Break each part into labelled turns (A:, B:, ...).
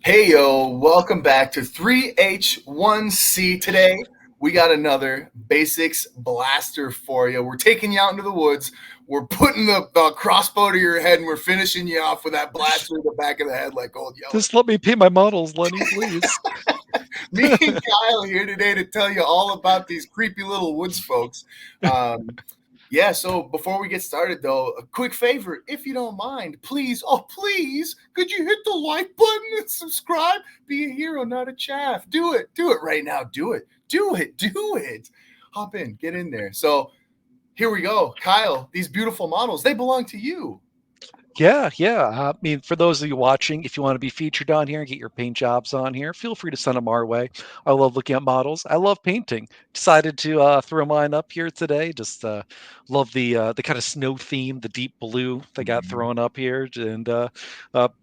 A: Hey yo, welcome back to 3H1C. Today we got another basics blaster for you. We're taking you out into the woods. We're putting the crossbow to your head and we're finishing you off with that blaster in the back of the head like old Yeller.
B: Just let me paint my models, Lenny, please.
A: Me and Kyle here today to tell you all about these creepy little woods folks. Yeah, so before we get started, though, a quick favor, if you don't mind, please, oh, please, could you hit the like button and subscribe? Be a hero, not a chaff. Do it right now. Do it. Hop in, get in there. So here we go. Kyle, these beautiful models, they belong to you.
B: Yeah. I mean, for those of you watching, if you want to be featured on here and get your paint jobs on here, feel free to send them our way. I love looking at models. I love painting. Decided to throw mine up here today. Just love the kind of snow theme, the deep blue that got thrown up here, and the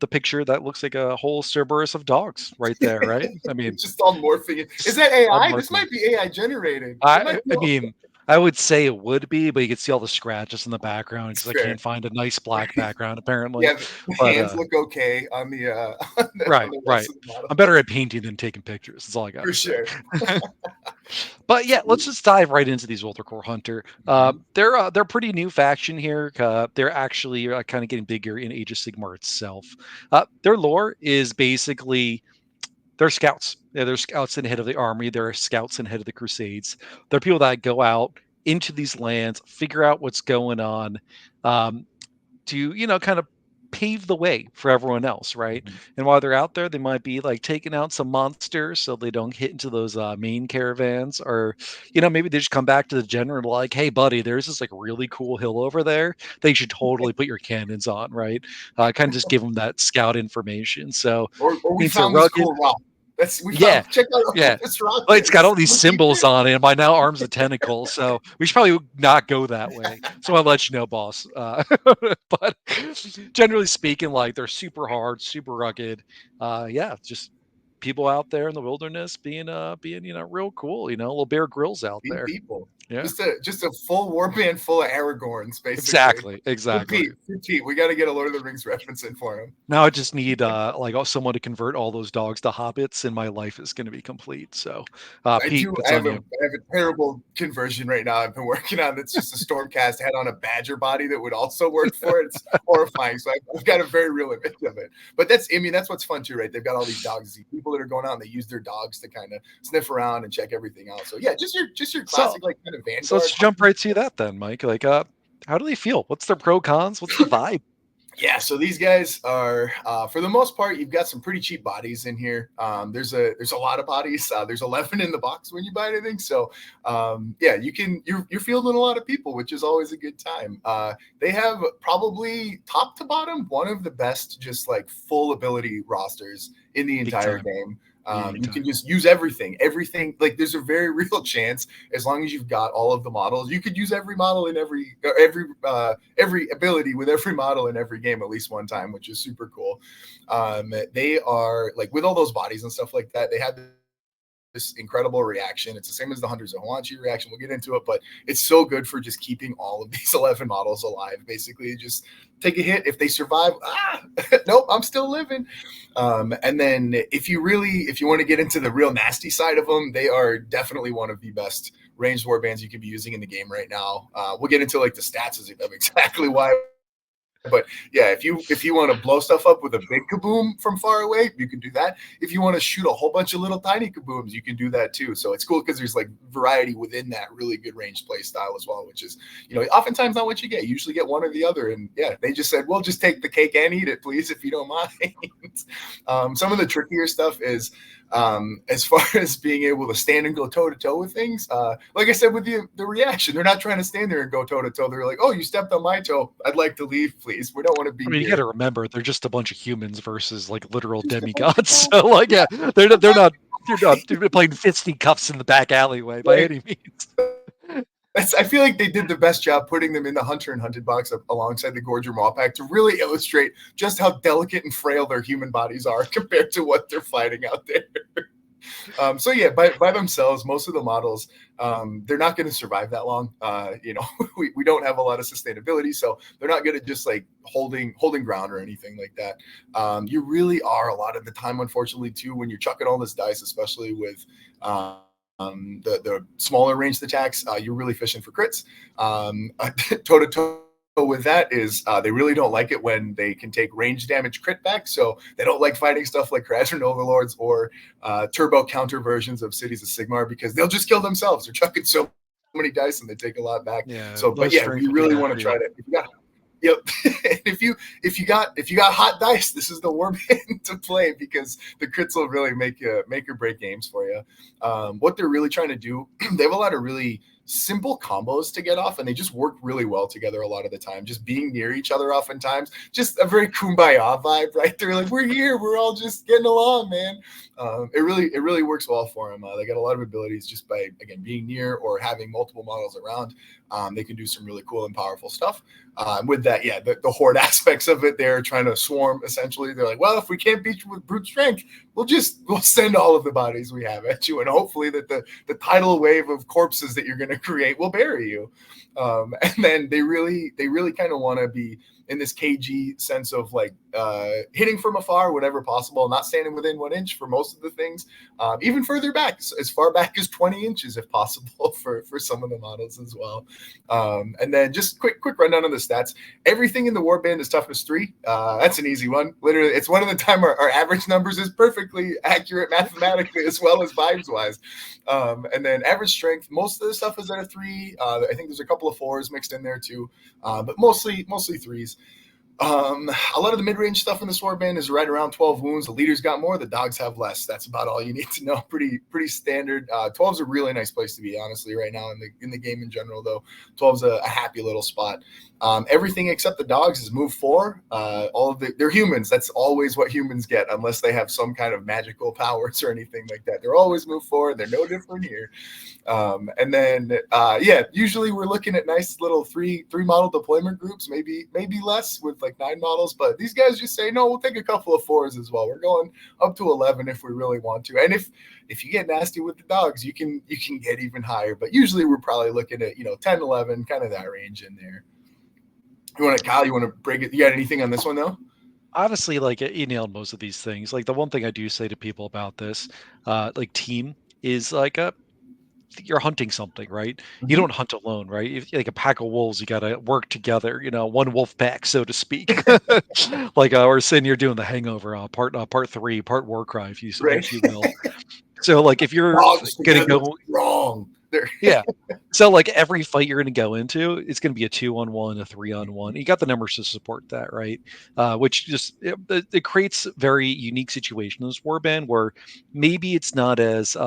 B: picture that looks like a whole Cerberus of dogs right there. Right? I mean,
A: It's just all morphing. Is
B: just
A: that
B: all
A: AI? This
B: morphing.
A: might be AI generated. It might
B: I
A: be
B: I
A: all.
B: mean, I would say it would be, but you could see all the scratches in the background
A: It's
B: because I
A: fair.
B: can't find a nice black background apparently.
A: Yeah, the
B: But
A: hands look okay on the on
B: right,
A: the rest
B: right.
A: of the model.
B: I'm better at painting than taking pictures. That's all I
A: For
B: gotta say.
A: sure.
B: But yeah, let's just dive right into these Wildercorps Hunter.
A: Mhm.
B: They're pretty new faction here. They're actually kind of getting bigger in Age of Sigmar itself. Their lore is basically they're scouts. Yeah, they're scouts in the head of the army. They're scouts in the head of the crusades. They're people that go out into these lands, figure out what's going on, um, to kind of pave the way for everyone else, right?
A: Mhm.
B: And while they're out there, they might be like taking out some monsters so they don't hit into those main caravans, or maybe they just come back to the general like, hey, buddy, there's this like really cool hill over there. They should totally put your cannons on, right? Kind of just give them that scout information. So
A: Or we
B: means they're
A: found this
B: rugged.
A: cool rock. We
B: Yeah,
A: found check out how cool
B: yeah.
A: this rock
B: Well, it's got
A: is.
B: all these
A: Can we keep
B: symbols
A: it?
B: on it, and by now arms and tentacles. So we should probably not go that way. So I'll let you know, boss. But generally speaking, like they're super hard, super rugged. Yeah, just people out there in the wilderness being real cool. Little Bear Grylls out
A: Be
B: there.
A: people.
B: Yeah,
A: Just a full warband full of Aragorns, basically.
B: exactly,
A: Good
B: exactly.
A: Pete. Good Pete. We got to get a Lord of the Rings reference in for him.
B: Now I just need someone to convert all those dogs to hobbits, and my life is going to be complete. So, Pete,
A: I
B: it's
A: have
B: on
A: a
B: you.
A: terrible conversion right now. I've been working on. It's just a Stormcast head on a badger body that would also work for it. It's horrifying. So I've got a very real image of it. But that's what's fun too, right? They've got all these dogs, these people that are going out and they use their dogs to kind of sniff around and check everything out. So yeah, just your
B: So
A: classic like kind of
B: So let's
A: Vanguard
B: jump
A: hunting.
B: right to that then, Mike. Like, how do they feel? What's their pro cons? What's the vibe?
A: Yeah, so these guys are, for the most part, you've got some pretty cheap bodies in here. There's a lot of bodies. There's 11 in the box when you buy anything. So yeah, you're fielding a lot of people, which is always a good time. They have probably top to bottom one of the best, just like full ability rosters in the
B: Big
A: entire
B: time.
A: game.
B: Big
A: You can
B: time.
A: just use everything. Like there's a very real chance, as long as you've got all of the models, you could use every model in every ability with every model in every game at least one time, which is super cool. They are like with all those bodies and stuff like that. They have this incredible reaction. It's the same as the Hunters of Hawanchi reaction. We'll get into it, but it's so good for just keeping all of these 11 models alive. Basically, just take a hit. If they survive, nope, I'm still living. And then if you want to get into the real nasty side of them, they are definitely one of the best ranged warbands you could be using in the game right now. We'll get into like the stats of exactly why. But yeah, if you want to blow stuff up with a big kaboom from far away, you can do that. If you want to shoot a whole bunch of little tiny kabooms, you can do that too. So it's cool because there's like variety within that really good range play style as well, which is oftentimes not what you get. You usually get one or the other, and yeah, they just said, "We'll just take the cake and eat it, please, if you don't mind." Some of the trickier stuff is as far as being able to stand and go toe to toe with things. Like I said, with the reaction, they're not trying to stand there and go toe to toe. They're like, "Oh, you stepped on my toe. I'd like to leave, please. We don't want to
B: I
A: be
B: mean, you got
A: here."
B: to remember they're just a bunch of humans versus like literal
A: Just a bunch of
B: demigods.
A: people.
B: So like,
A: Yeah,
B: yeah, they're not playing fisticuffs in the back alleyway by
A: right.
B: any means.
A: I feel like they did the best job putting them in the Hunter and Hunted box alongside the Gorger Maw pack to really illustrate just how delicate and frail their human bodies are compared to what they're fighting out there. So yeah, by themselves, most of the models, they're not going to survive that long. We don't have a lot of sustainability, so they're not good at just like holding ground or anything like that. You really are a lot of the time, unfortunately, too, when you're chucking all this dice, especially with the smaller ranged attacks, you're really fishing for crits. Toe to toe with that is they really don't like it when they can take range damage crit back. So they don't like fighting stuff like Crasher Overlords or turbo counter versions of Cities of Sigmar because they'll just kill themselves. They're chucking so many dice and they take a lot back.
B: Yeah,
A: So,
B: low
A: but yeah,
B: strength
A: we
B: will do
A: really
B: that
A: want
B: for
A: to
B: you.
A: try to. If you got, yep. if you got hot dice, this is the warband to play because the crits will really make or break games for you. What they're really trying to do, they have a lot of really simple combos to get off, and they just work really well together a lot of the time. Just being near each other, oftentimes, just a very kumbaya vibe, right? They're like, we're here, we're all just getting along, man. It really works well for them. They got a lot of abilities just by again being near or having multiple models around. They can do some really cool and powerful stuff. With that, yeah, the horde aspects of it, they're trying to swarm. Essentially, they're like, well, if we can't beat you with brute strength, we'll send all of the bodies we have at you, and hopefully that the tidal wave of corpses that you're going to create will bury you. And then they really kind of want to be in this KG sense of like hitting from afar whenever possible, not standing within 1 inch for most of the things, even further back, as far back as 20 inches if possible for some of the models as well. And then just quick rundown on the stats. Everything in the warband is toughness 3. That's an easy one. Literally, it's one of the time our average numbers is perfectly accurate mathematically as well as vibes wise. And then average strength, most of the stuff is at a 3. I think there's a couple of 4s mixed in there too, but mostly 3s. A lot of the mid-range stuff in the warband is right around 12 wounds. The leaders got more, the dogs have less. That's about all you need to know. Pretty standard. 12's a really nice place to be, honestly, right now in the game in general, though. 12's a happy little spot. Everything except the dogs is move 4. They're humans. That's always what humans get, unless they have some kind of magical powers or anything like that. They're always move 4. They're no different here. And then usually we're looking at nice little three model deployment groups, maybe less with like 9 models, but these guys just say, no, we'll take a couple of 4s as well. We're going up to 11 if we really want to. And if you get nasty with the dogs, you can get even higher, but usually we're probably looking at 10, 11, kind of that range in there. Kyle, you want to break it? You got anything on this one though?
B: Honestly, like you nailed most of these things. Like the one thing I do say to people about this, like team is like you're hunting something, right? You
A: Mm-hmm.
B: don't hunt alone, right? If like a pack of wolves, you got to work together, one wolf pack, so to speak. Like or saying you're doing the Hangover, part 3, part Warcry,
A: Right.
B: if you will. So like if you're
A: Dogs
B: gonna
A: together
B: go,
A: strong.
B: yeah. So like every fight you're going to go into, it's going to be a 2-on-1, a 3-on-1. You got the numbers to support that, right? Which just it creates a very unique situation in this warband where maybe it's not as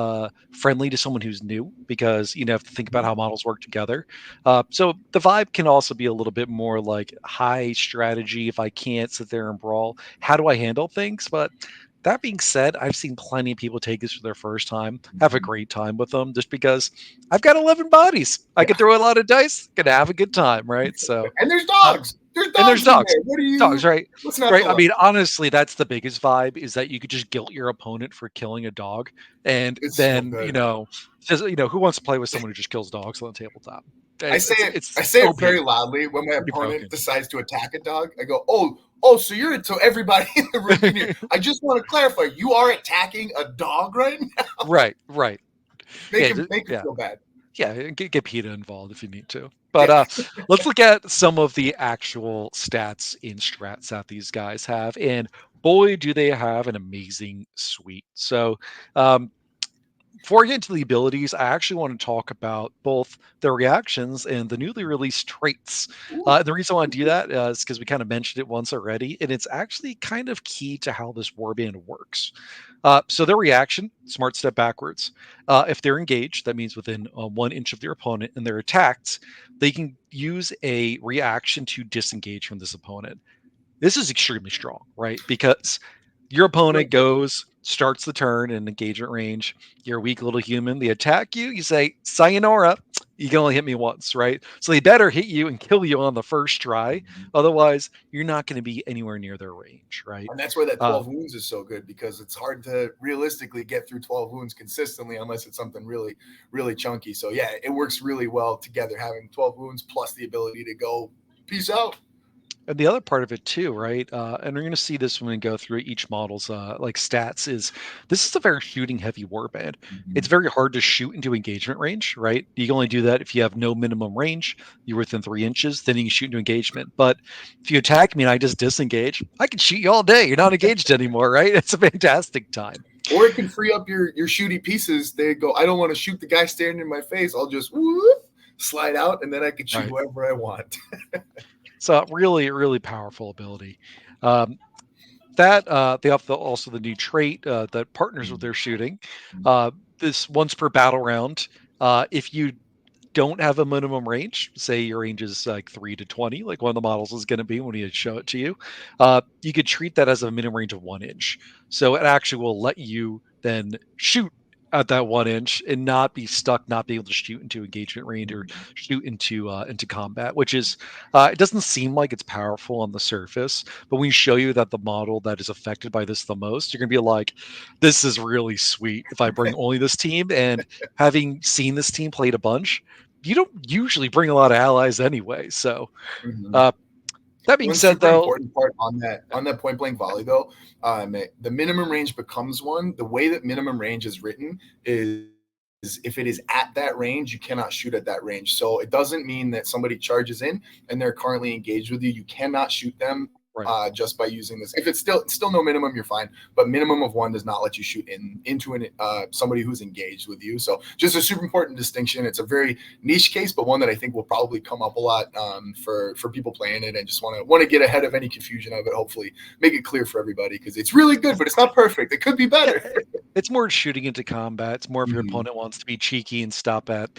B: friendly to someone who's new because you have to think about how models work together. So the vibe can also be a little bit more like high strategy. If I can't sit there and brawl, how do I handle things? But that being said, I've seen plenty of people take this for their first time, have a great time with them, just because I've got 11 bodies. I
A: Yeah.
B: could throw a lot of dice, could have a good time, right? So,
A: And there's
B: uh,
A: dogs. There's
B: and there's
A: dogs in
B: dogs.
A: there.
B: Dogs, right?
A: What's not to
B: Right. I
A: love?
B: mean, honestly, that's the biggest vibe is that you could just guilt your opponent for killing a dog. And
A: It's so
B: then,
A: good.
B: says, who wants to play with someone who just kills dogs on the tabletop?
A: I
B: It's,
A: say
B: it's,
A: it.
B: it's
A: I say it
B: OP,
A: very loudly when my
B: pretty
A: opponent
B: broken.
A: decides to attack a dog. I go, "Oh, so everybody in the room can hear." I just want to clarify: you are attacking a dog right now.
B: Right, right.
A: Make
B: Yeah,
A: him make him
B: yeah.
A: feel bad.
B: Yeah, get PETA involved if you need to. But
A: Yeah.
B: let's look at some of the actual stats in strats that these guys have, and boy, do they have an amazing suite. So, um, before I get into the abilities, I actually want to talk about both the reactions and the newly released traits.
A: Ooh.
B: The reason I want to do that is because we kind of mentioned it once already, and it's actually kind of key to how this warband works. So their reaction, smart step backwards. If they're engaged, that means within 1 inch of their opponent, and they're attacked, they can use a reaction to disengage from this opponent. This is extremely strong, right? Because Your opponent
A: Right.
B: goes, starts the turn in engagement range. You're a weak little human. They attack you. You say, sayonara. You can only hit me once, right? So they better hit you and kill you on the first try. Otherwise, you're not going to be anywhere near their range, right?
A: And that's where that
B: Uh,
A: 12 wounds is so good, because it's hard to realistically get through 12 wounds consistently unless it's something really, really chunky. So yeah, it works really well together, having 12 wounds plus the ability to go peace out.
B: And the other part of it too, right? And we're going to see this when we go through each model's like stats. Is this is a very shooting heavy warband. It's very hard to shoot into engagement range, right? You can only do that if you have no minimum range. You're within 3 inches, then you can shoot into engagement. But if you attack me and I just disengage, I can shoot you all day. You're not engaged anymore, right? It's a fantastic time.
A: Or it can free up your shooty pieces. They go, I don't want to shoot the guy staring in my face. I'll just whoop, slide out, and then I can shoot
B: Right.
A: whoever I want.
B: So really, really powerful ability. Um, that they have also the new trait that partners with their shooting. This once per battle round. If you don't have a minimum range, say your range is like 3 to 20, like one of the models is going to be when we show it to you, you could treat that as a minimum range of 1 inch. So it actually will let you then shoot at that 1 inch and not be stuck, not be able to shoot into engagement range or shoot into combat, which is it doesn't seem like it's powerful on the surface, but when we show you that the model that is affected by this the most, you're gonna be like, this is really sweet. If I bring only this team, and having seen this team played a bunch, you don't usually bring a lot of allies anyway. So
A: Mhm.
B: uh, that being
A: One
B: said,
A: super
B: though,
A: important part on that point blank volley though, the minimum range becomes one. The way that minimum range is written is if it is at that range, you cannot shoot at that range. So it doesn't mean that somebody charges in and they're currently engaged with you. You cannot shoot them
B: right.
A: just by using this. If it's still no minimum, you're fine. But minimum of one does not let you shoot into somebody who's engaged with you. So just a super important distinction. It's a very niche case, but one that I think will probably come up a lot for people playing it and just want to get ahead of any confusion of it. Hopefully, make it clear for everybody, because it's really good, but it's not perfect. It could be
B: Yeah,
A: better.
B: it's more shooting into combat. It's more if your
A: Mhm.
B: opponent wants to be cheeky and stop at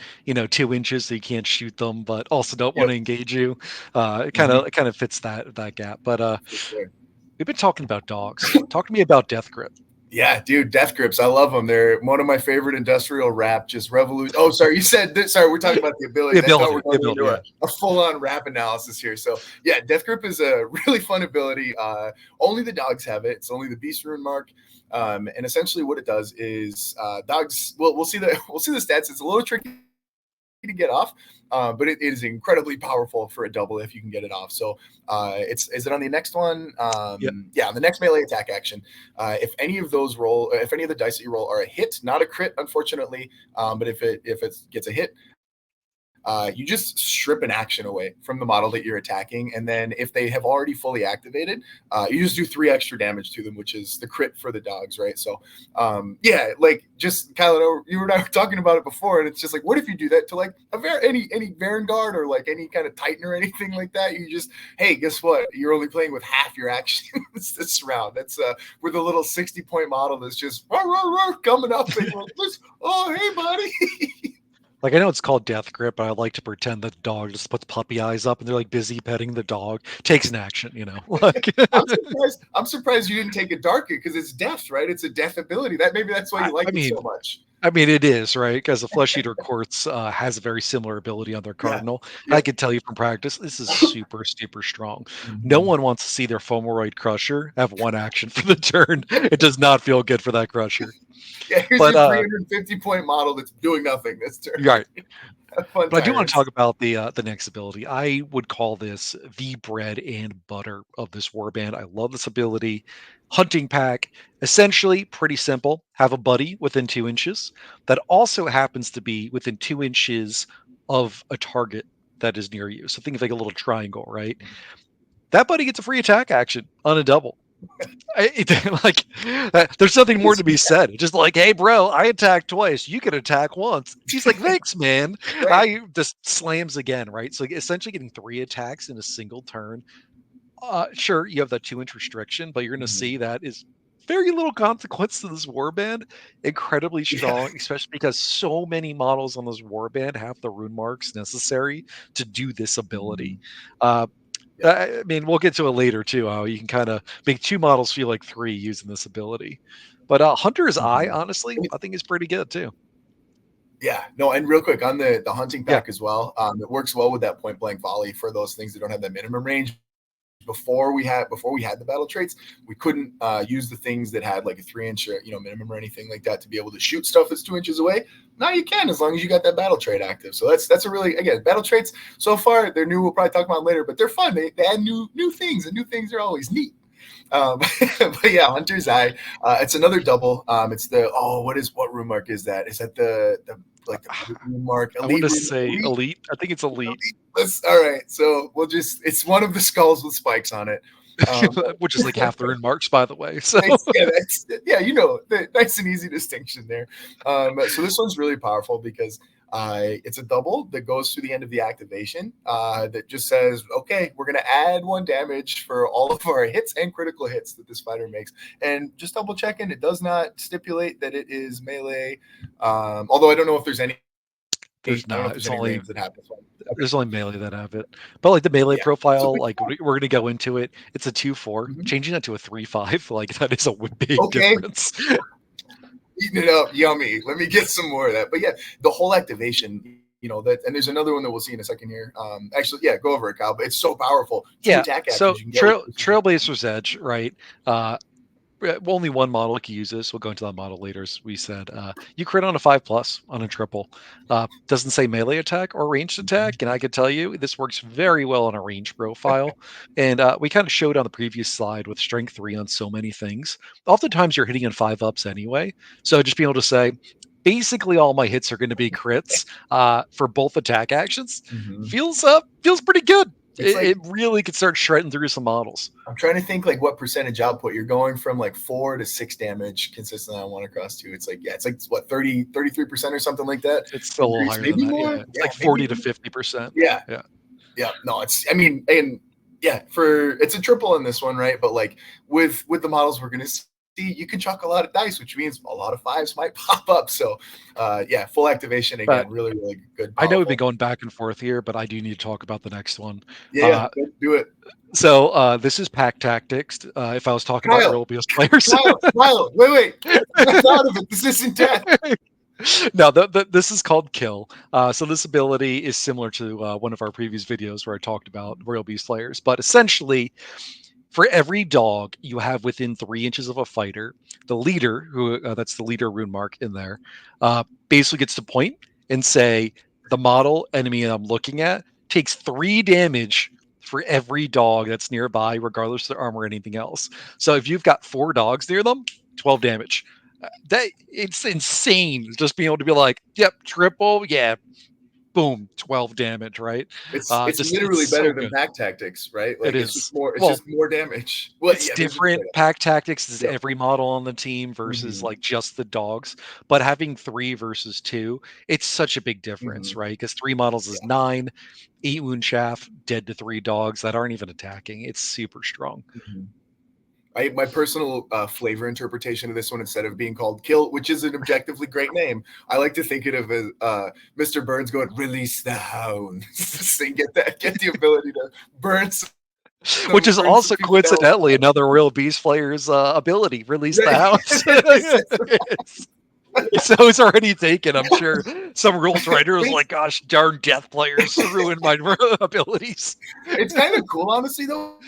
B: 2 inches so you can't shoot them, but also don't want
A: Yep.
B: to engage you. It kind
A: Mhm.
B: of it kind of fits that gap. But
A: For sure.
B: we've been talking about dogs. Talk to me about Death Grip.
A: Yeah, dude, death grips. I love them. They're one of my favorite industrial rap. Just revolution. Oh, sorry, you said this. Sorry, we're talking about the
B: The
A: abilities. I thought we
B: ability,
A: were
B: the
A: going
B: ability,
A: into
B: yeah.
A: a full-on rap analysis here. So yeah, death grip is a really fun ability. Only the dogs have it. It's only the beast rune mark. And essentially, what it does is dogs. Well, we'll see the stats. It's a little tricky to get off, but it is incredibly powerful for a double if you can get it off. So is it on the next one?
B: Yep.
A: Yeah, on the next melee attack action. If any of if any of the dice that you roll are a hit, not a crit, unfortunately, but if it gets a hit, you just strip an action away from the model that you're attacking. And then if they have already fully activated, you just do 3 extra damage to them, which is the crit for the dogs, right? So, yeah, like just Kylo, you and I were talking about it before, and it's just like, what if you do that to like any Varangard or like any kind of Titan or anything like that? You just, hey, guess what? You're only playing with half your actions this round. That's with a little 60-point model that's just coming up and oh, hey, buddy.
B: Like I know it's called Death Grip, but I like to pretend that the dog just puts puppy eyes up and they're like busy petting the dog, takes an action. Like
A: I'm surprised you didn't take it darker, because it's death, right? It's a death ability. That maybe that's why
B: I,
A: you like
B: I
A: it
B: mean,
A: so much.
B: I mean, it is, right? Because the Flesh Eater Quartz has a very similar ability on their
A: Yeah.
B: Cardinal. I
A: Yep.
B: can tell you from practice, this is super, super strong. No
A: Mhm.
B: one wants to see their Fomeroid Crusher have one action for the turn. It does not feel good for that Crusher.
A: Yeah, here's
B: But
A: your 350-point model that's doing nothing this turn.
B: right.
A: Have fun,
B: But I do want to talk
A: tyrants.
B: about the next ability. I would call this the bread and butter of this warband. I love this ability. Hunting pack, essentially pretty simple. Have a buddy within 2 inches that also happens to be within 2 inches of a target that is near you. So think of like a little triangle, right? That buddy gets a free attack action on a double. Like there's nothing more to be said. It's just like, hey, bro, I attacked twice. You can attack once. He's like, thanks, man.
A: Right.
B: I just slams again, right? So essentially getting 3 attacks in a single turn. Sure, you have that 2 inch restriction, but you're going to
A: Mhm.
B: see that is very little consequence to this warband. Incredibly
A: Yeah.
B: strong, especially because so many models on this warband have the rune marks necessary to do this ability.
A: Mhm.
B: Uh, I mean, we'll get to it later too. How you can kind of make two models feel like three using this ability. But Hunter's Eye,
A: Mhm.
B: honestly, I think is pretty good too.
A: Yeah, no, and real quick on the hunting
B: Yeah.
A: pack as well, it works well with that point blank volley for those things that don't have that minimum range. Before we had the battle traits, we couldn't use the things that had like a 3-inch minimum or anything like that to be able to shoot stuff that's 2 inches away. Now you can, as long as you got that battle trait active. So that's a really, again, battle traits so far they're new. We'll probably talk about them later, but they're fun. They add new things, and new things are always neat. But yeah, Hunter's Eye. It's another double. It's the what room mark is that? Is that the like the room mark?
B: I want to say
A: Elite.
B: elite. I think it's elite,
A: All right. So it's one of the skulls with spikes on it.
B: which is like half the rune marks, by the way. So
A: The nice and easy distinction there. So this one's really powerful because it's a double that goes through the end of the activation that just says, okay, we're going to add 1 damage for all of our hits and critical hits that this fighter makes. And just double checking, it does not stipulate that it is melee. Although I don't know if there's any.
B: there's
A: I don't know if
B: not.
A: there's
B: It's
A: any
B: only
A: range that happens.
B: there's only melee that have it. But like the melee
A: Yeah. So
B: profile, like we're gonna go into it. It's a 2/4.
A: Mhm.
B: Changing that to a 3/5, like that is a big
A: Okay.
B: difference.
A: Eating it up, yummy. Let me get some more of that. But yeah, the whole activation, and there's another one that we'll see in a second here. Actually, yeah, go over it, Kyle. But it's so powerful. 2
B: Yeah.
A: attack
B: So
A: actions you can get.
B: Trailblazer's Edge, right? Only one model can use this. We'll go into that model later, as we said. You crit on a 5+ on a triple. Doesn't say melee attack or ranged attack, and I can tell you this works very well on a range profile. And we kind of showed on the previous slide with strength 3 on so many things. Oftentimes you're hitting in 5-ups anyway, so just being able to say, basically all my hits are going to be crits for both attack actions
A: Mhm.
B: feels pretty good.
A: It's like
B: It really could start shredding through some models.
A: I'm trying to think like what percentage output you're going from like 4 to 6 damage consistently on 1 across 2. It's like what 33% or something like that.
B: It's still a little
A: Increase,
B: higher than
A: maybe
B: that.
A: more.
B: Yeah, it's
A: Yeah,
B: like
A: maybe
B: 40 to
A: more.
B: 50%.
A: Yeah.
B: Yeah.
A: Yeah, no, and yeah, it's a triple in this one, right? But like with the models we're gonna see, you can chuck a lot of dice, which means a lot of 5s might pop up. So yeah, full activation
B: But
A: again, really, really good,
B: I know we've been
A: powerful.
B: going back and forth here, but I do need to talk about the next one.
A: Yeah,
B: Uh,
A: do it.
B: so this is pack tactics. If I was talking about
A: Kyle,
B: real BS players.
A: wait. Snap out of it. This isn't death.
B: No, this is called kill. So this ability is similar to one of our previous videos where I talked about Royal Beast players, but essentially for every dog you have within 3 inches of a fighter, the leader, who that's the leader rune mark in there, basically gets to point and say, the model enemy I'm looking at takes 3 damage for every dog that's nearby, regardless of their armor or anything else. So if you've got 4 dogs near them, 12 damage. That it's insane just being able to be like, yep, triple, yeah, boom, 12 damage, right?
A: It's
B: Just it's
A: literally
B: so
A: better than
B: good.
A: pack tactics, right?
B: It
A: Like it's just
B: is.
A: more. It's
B: Well,
A: just more damage. Well,
B: it's
A: yeah, there's just
B: different. Pack tactics is
A: yep.
B: every model on the team versus
A: Mhm,
B: like just the dogs. But having 3 versus 2, it's such a big difference,
A: mhm,
B: right? Because 3 models is
A: yeah.
B: 9, 8 wound chaff, dead to 3 dogs that aren't even attacking. It's super strong.
A: Mhm. My personal flavor interpretation of this one, instead of being called Kill, which is an objectively great name, I like to think of it as Mr. Burns going, "Release the hounds," so you get the ability to burn
B: Which is
A: burn some
B: also
A: people down.
B: coincidentally another Royal Beast player's ability, release the
A: Right?
B: hounds. So it's already taken, I'm sure. Some rules writer was
A: it's
B: like, gosh, darn death players ruined my abilities.
A: it's kind of cool, honestly, though,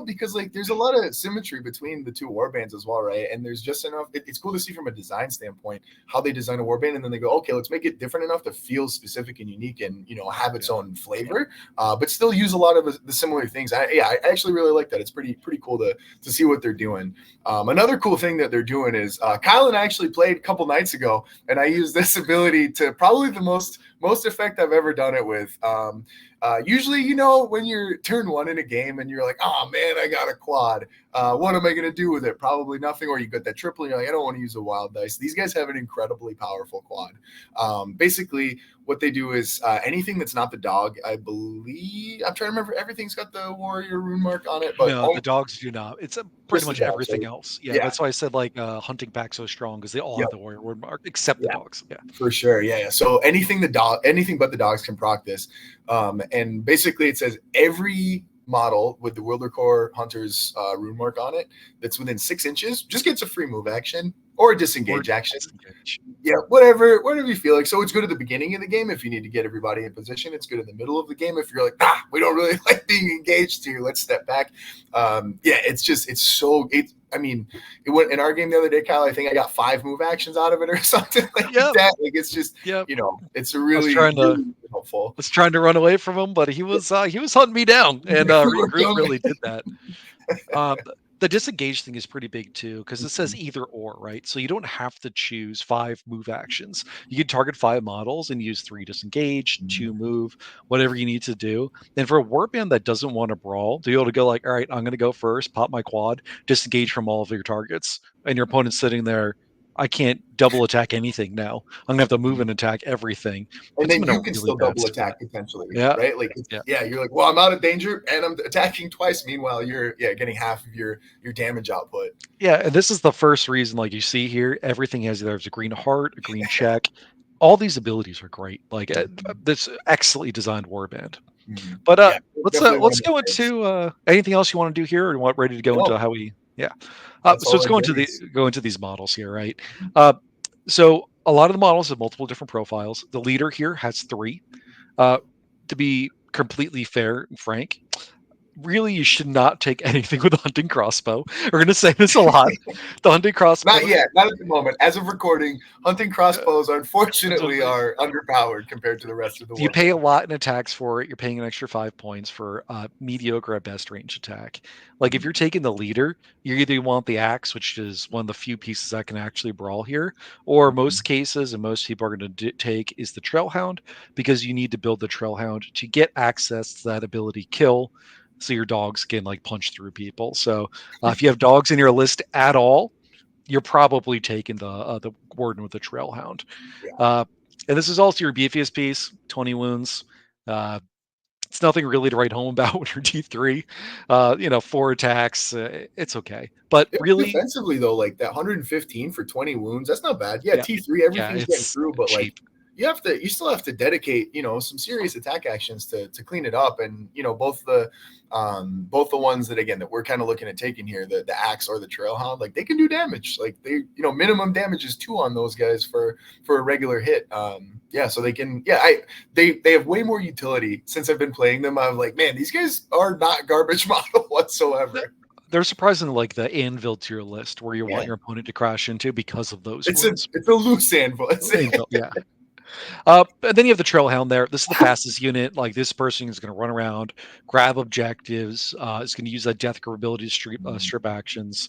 A: because like there's a lot of symmetry between the two warbands as well, right? And there's just enough. It's cool to see from a design standpoint how they design a warband, and then they go, okay, let's make it different enough to feel specific and unique, and have its
B: Yeah.
A: own flavor, but still use a lot of the similar things. I actually really like that. It's pretty cool to see what they're doing. Another cool thing that they're doing is Kyle and I actually played a couple nights ago, and I used this ability to probably the most effect I've ever done it with. Usually, when you're turn 1 in a game and you're like, oh man, I got a quad. What am I going to do with it? Probably nothing. Or you got that triple and you're like, I don't want to use a wild dice. These guys have an incredibly powerful quad. Basically, what they do is anything that's not the dog, I believe, I'm trying to remember, everything's got the warrior rune mark on it, but
B: No, the dogs do not. It's pretty
A: just the
B: much
A: dogs,
B: everything
A: right?
B: else. Yeah,
A: Yeah.
B: that's why I said like hunting pack so strong because they all have
A: Yep.
B: the warrior word mark except the
A: Yeah.
B: dogs. Yeah.
A: For sure. Yeah. So anything but the dogs can proc this. And basically it says every model with the Wildercorps Hunters rune mark on it that's within 6 inches just gets a free move action or a
B: Or
A: disengage action.
B: disengage.
A: Yeah, whatever you feel like. So it's good at the beginning of the game if you need to get everybody in position. It's good in the middle of the game if you're like, we don't really like being engaged here. Let's step back. I mean, it went in our game the other day, Kyle. I think I got 5 move actions out of it or something like that. Like it's just, it's a really, really helpful.
B: I was trying to run away from him, but he was hunting me down, and regroup really did that. The disengage thing is pretty big too, because it says either or, right? So you don't have to choose 5 move actions. You can target 5 models and use 3 disengage, 2 move, whatever you need to do. And for a warband that doesn't want to brawl, to be able to go like, all right, I'm going to go first, pop my quad, disengage from all of your targets, and your opponent's sitting there. I can't double attack anything now. I'm gonna have to move and attack everything.
A: And then you can still double attack potentially, right? Like, you're like, well, I'm out of danger and I'm attacking twice. Meanwhile, you're getting half of your damage output.
B: Yeah, and this is the first reason, like you see here, everything has a green heart, a green check. All these abilities are great. Like this excellently designed warband. But let's go into anything else you want to do here, or you want ready to go into how we so let's go into these models here, right? So a lot of the models have multiple different profiles. The leader here has 3. To be completely fair and frank, really you should not take anything with a hunting crossbow. We're going to say this a lot. The hunting crossbow,
A: not yet, not at the moment. As of recording, hunting crossbows unfortunately are underpowered compared to the rest of the world.
B: You pay a lot in attacks for it. You're paying an extra 5 points for mediocre at best range attack. Like if you're taking the leader, you either want the axe, which is one of the few pieces that can actually brawl here, or most cases, and most people are going to take, is the Trailhound, because you need to build the Trailhound to get access to that ability kill, so your dogs can like punch through people. So if you have dogs in your list at all, you're probably taking the warden with the Trailhound. And this is also your beefiest piece, 20 wounds. It's nothing really to write home about when you're D3. 4 attacks, it's okay. But really,
A: defensively though, like that 115 for 20 wounds, that's not bad. T3, everything's getting through, but cheap. Like you still have to dedicate, some serious attack actions to clean it up. And, both the ones that we're kind of looking at taking here, the axe or the Trailhound, like they can do damage. Like they, minimum damage is 2 on those guys for a regular hit. So they can, they have way more utility since I've been playing them. I'm like, man, these guys are not garbage model whatsoever.
B: They're surprisingly like the anvil to your list where you want your opponent to crash into because of those wounds.
A: It's a loose anvil.
B: And then you have the Trailhound there. This is the fastest unit. Like this person is going to run around, grab objectives. Is going to use that death grip ability to strip actions.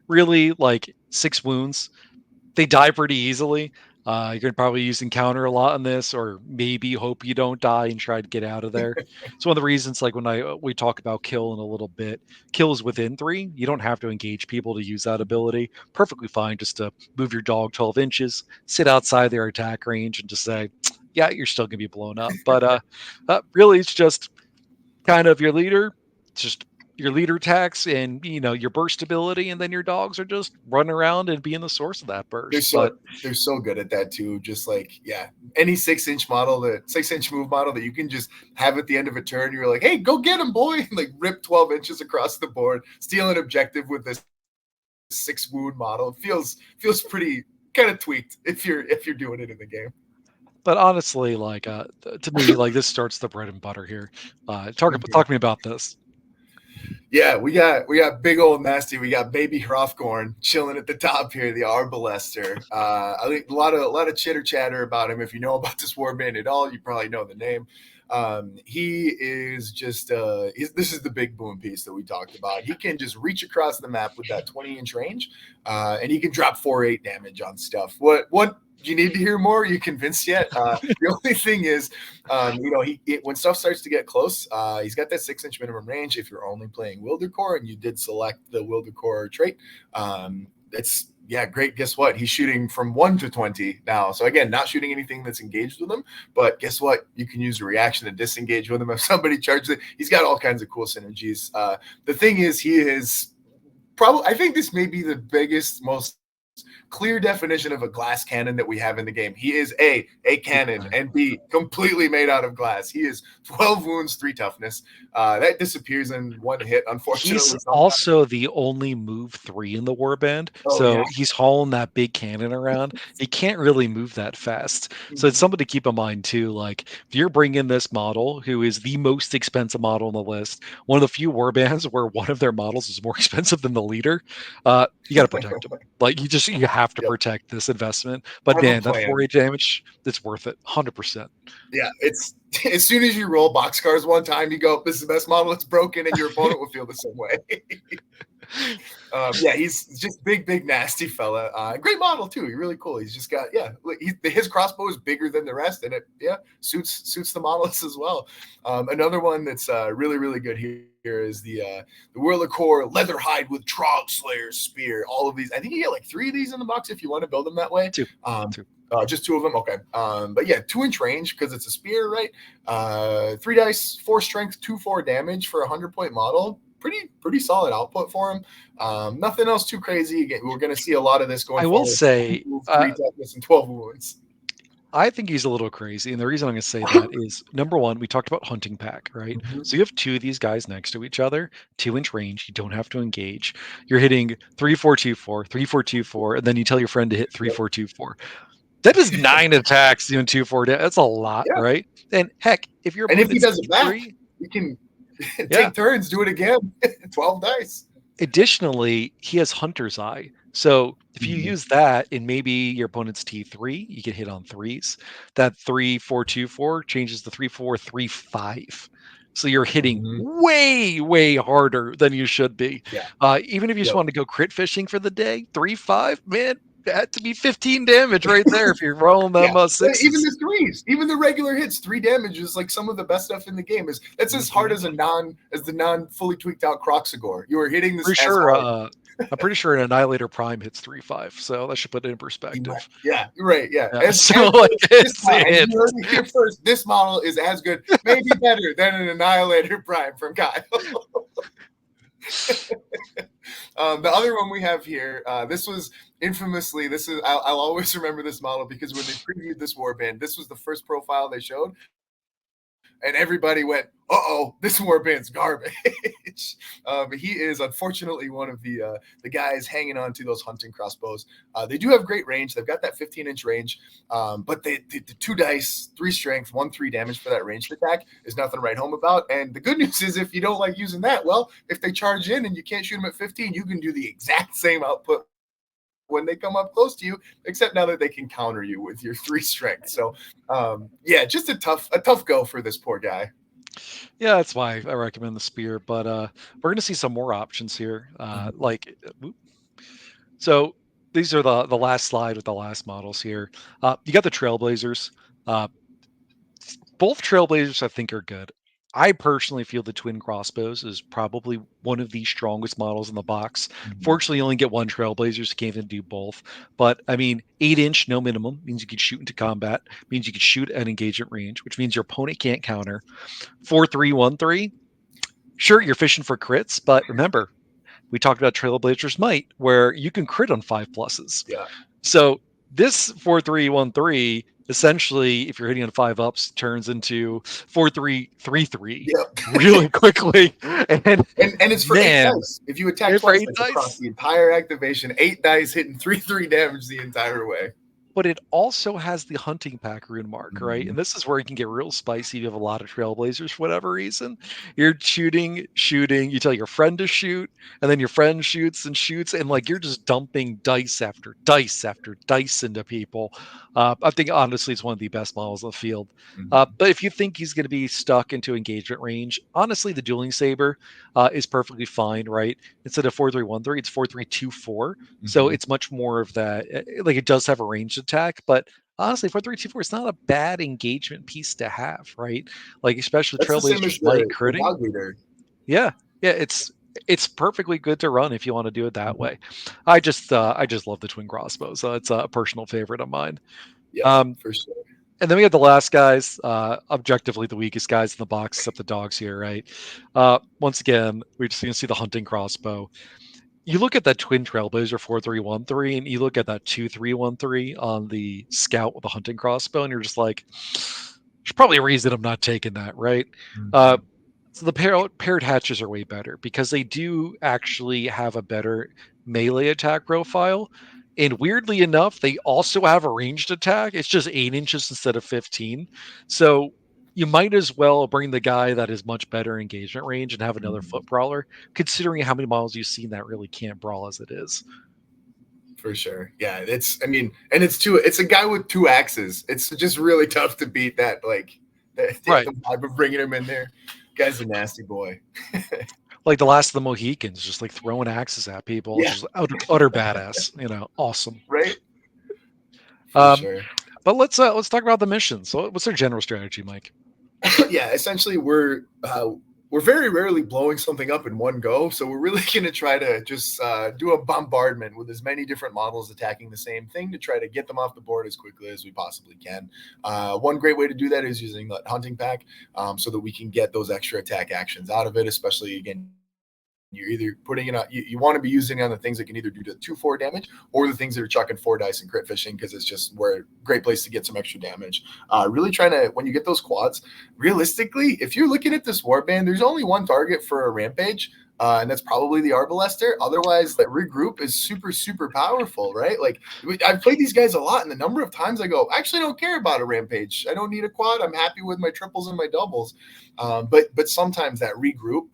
B: Really, like 6 wounds. They die pretty easily. You're going to probably use encounter a lot on this, or maybe hope you don't die and try to get out of there. It's one of the reasons, like when we talk about kill in a little bit, kill is within 3. You don't have to engage people to use that ability. Perfectly fine just to move your dog 12 inches, sit outside their attack range, and just say, yeah, you're still going to be blown up. But really, it's just kind of your leader. It's just your leader attacks and your burst ability, and then your dogs are just running around and being the source of that burst.
A: They're so good at that too. Just like any 6-inch model, the 6-inch move model that you can just have at the end of a turn, you're like, hey, go get him, boy, and like rip 12 inches across the board, steal an objective with this 6 wound model. It feels pretty kind of tweaked if you're doing it in the game.
B: But honestly, like to me, like this starts the bread and butter here. Talk to me about this.
A: Yeah, we got big old nasty. We got baby Hrothgorn chilling at the top here, the Arbalester. I think a lot of chitter chatter about him. If you know about this warband at all, you probably know the name. He is just this is the big boom piece that we talked about. He can just reach across the map with that 20-inch range, and he can drop 4/8 damage on stuff. What do you need to hear more? Are you convinced yet? The only thing is, when stuff starts to get close, he's got that 6-inch minimum range. If you're only playing Wildercorps and you did select the Wildercorps trait, it's great. Guess what? He's shooting from 1 to 20 now. So again, not shooting anything that's engaged with him, but guess what? You can use a reaction to disengage with him if somebody charges it. He's got all kinds of cool synergies. The thing is, he is probably, I think this may be the biggest, most clear definition of a glass cannon that we have in the game. He is a cannon, and B, completely made out of glass. He is 12 wounds, 3 toughness. That disappears in one hit, unfortunately.
B: He's
A: Sometimes.
B: also the only move 3 in the warband,
A: Oh,
B: so
A: yeah.
B: he's hauling that big cannon around. He can't really move that fast. So it's something to keep in mind too. Like if you're bringing this model, who is the most expensive model on the list, one of the few warbands where one of their models is more expensive than the leader, you got to protect him. Like you have to
A: Yep.
B: protect this investment. But
A: Have a
B: man, that
A: plan.
B: 4-8 damage, that's worth it, 100%.
A: Yeah, it's as soon as you roll boxcars one time, you go, "This is the best model. It's broken," and your opponent will feel the same way. Yeah, he's just big, nasty fella. Great model too. He's really cool. He's just got his crossbow is bigger than the rest, and it suits the models as well. Another one that's really good here is the Wildercorps Leatherhide with Trog Slayer Spear. All of these, I think you get like 3 of these in the box if you want to build them that way.
B: Two.
A: Just 2 of them, okay. But yeah, 2-inch range because it's a spear, right? 3 dice, 4 strength, 2/4 damage for a 100-point model. Pretty solid output for him. Nothing else too crazy. Again, we're going to see a lot of this going forward.
B: I will say,
A: 3 toughness and 12 wounds.
B: I think he's a little crazy. And the reason I'm going to say that is, number one, we talked about hunting pack, right?
A: Mm-hmm.
B: So you have 2 of these guys next to each other, 2-inch range. You don't have to engage. You're hitting 3-4-2-4, 3-4-2-4, and then you tell your friend to hit 3-4-2-4. That is 9 attacks doing 2-4. That's a lot, right? And heck, if you're
A: and if he does it back, you can take turns, do it again. 12 dice.
B: Additionally, he has Hunter's Eye. So if you use that and maybe your opponent's T3, you can hit on 3s. That 3-4-2-4 changes to 3-4-3-5. So you're hitting way harder than you should be.
A: Yeah.
B: Even if you just want to go crit fishing for the day, 3-5, man, it had to be 15 damage right there if you're rolling them 6s.
A: Even the 3s, even the regular hits, 3 damage is like some of the best stuff in the game. That's as hard as the non fully tweaked out Croxagore. You are hitting this.
B: For sure. I'm pretty sure an Annihilator Prime hits 3-5, so that should put it in perspective.
A: Yeah, right. Yeah.
B: So like
A: you heard it here first. This model is as good, maybe better than an Annihilator Prime from Kyle. The other one we have here, this was infamously, I'll always remember this model because when they previewed this warband, this was the first profile they showed. And everybody went, "Uh-oh, this warband's garbage." He is unfortunately one of the guys hanging on to those hunting crossbows. They do have great range. They've got that 15-inch range, but the 2 dice, 3 strength, 1/3 damage for that ranged attack is nothing to write home about. And the good news is if you don't like using that, well, if they charge in and you can't shoot them at 15, you can do the exact same output when they come up close to you, except now that they can counter you with your 3 strength. So just a tough go for this poor guy.
B: Yeah, that's why I recommend the spear. But we're gonna see some more options here. So these are the last slide with the last models here. You got the Trailblazers. Both Trailblazers I think are good. I personally feel the twin crossbows is probably one of the strongest models in the box. Fortunately, you only get one Trailblazer, so you can't even do both. But I mean, 8-inch, no minimum, means you can shoot into combat, means you can shoot at engagement range, which means your opponent can't counter. 4-3-1-3. Sure, you're fishing for crits, but remember, we talked about Trailblazer's Might, where you can crit on 5+.
A: Yeah.
B: So this 4-3-1-3 essentially, if you're hitting on 5-ups, turns into 4-3-3-3 really quickly. And
A: it's for 8 dice. If you attack twice across the entire activation, 8 dice hitting 3/3 damage the entire way.
B: But it also has the hunting pack rune mark, right? And this is where you can get real spicy if you have a lot of Trailblazers for whatever reason. You're shooting, you tell your friend to shoot, and then your friend shoots, and like you're just dumping dice after dice after dice into people. I think honestly it's one of the best models on the field. But if you think he's going to be stuck into engagement range, honestly the Dueling Saber is perfectly fine, right? Instead of 4-3-1-3, it's 4-3-2-4. So it's much more of that. Like it does have a ranged attack, but honestly, 4-3-2-4 is not a bad engagement piece to have, right? Like especially Trailblazers Might critting. Yeah, it's perfectly good to run if you want to do it that way. I just love the twin crossbows, so it's a personal favorite of mine.
A: Yeah, for sure.
B: And then we got the last guys, objectively the weakest guys in the box, except the dogs here, right? Once again, we're just going to see the hunting crossbow. you look at that twin Trailblazer 4313, and you look at that 2313 on the Scout with a hunting crossbow, and you're just like, there's probably a reason I'm not taking that, right? Uh,
A: Mhm.
B: so the paired hatches are way better because they do actually have a better melee attack profile. And weirdly enough, they also have a ranged attack. It's just 8 inches instead of 15. So you might as well bring the guy that is much better engagement range and have another foot
A: Mhm.
B: brawler, considering how many models you've seen that really can't brawl as it is.
A: For sure. Yeah, it's I mean, and it's a guy with two axes. It's just really tough to beat that like
B: Right.
A: the vibe of bringing him in there. Guy's a nasty boy.
B: Like the last of the Mohicans, just like throwing axes at people,
A: Yeah,
B: just utter badass, awesome.
A: right? For
B: Um,
A: sure.
B: but let's talk about the missions. So what's their general strategy, Mike?
A: Yeah, essentially we're very rarely blowing something up in one go, so we're really going to try to just do a bombardment with as many different models attacking the same thing to try to get them off the board as quickly as we possibly can. One great way to do that is using the hunting pack, so that we can get those extra attack actions out of it, especially again you're either putting it on, you want to be using it on the things that can either do the 2-4 damage or the things that are chucking 4 dice and crit fishing, because it's just where great place to get some extra damage. Really trying to, when you get those quads, realistically, if you're looking at this warband, there's only one target for a rampage. And that's probably the Arbalester. Otherwise, that regroup is super, super powerful, right? Like, I've played these guys a lot, and the number of times I go, I actually don't care about a rampage. I don't need a quad. I'm happy with my triples and my doubles. But sometimes that regroup,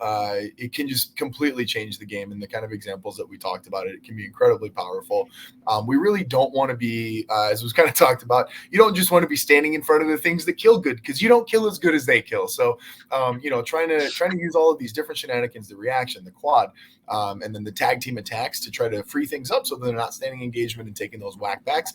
A: it can just completely change the game. And the kind of examples that we talked about, it can be incredibly powerful. We really don't want to be, as was kind of talked about, you don't just want to be standing in front of the things that kill good, because you don't kill as good as they kill. So, trying to use all of these different shenanigans, the reaction, the quad, and then the tag team attacks to try to free things up so they're not standing engagement and taking those whackbacks.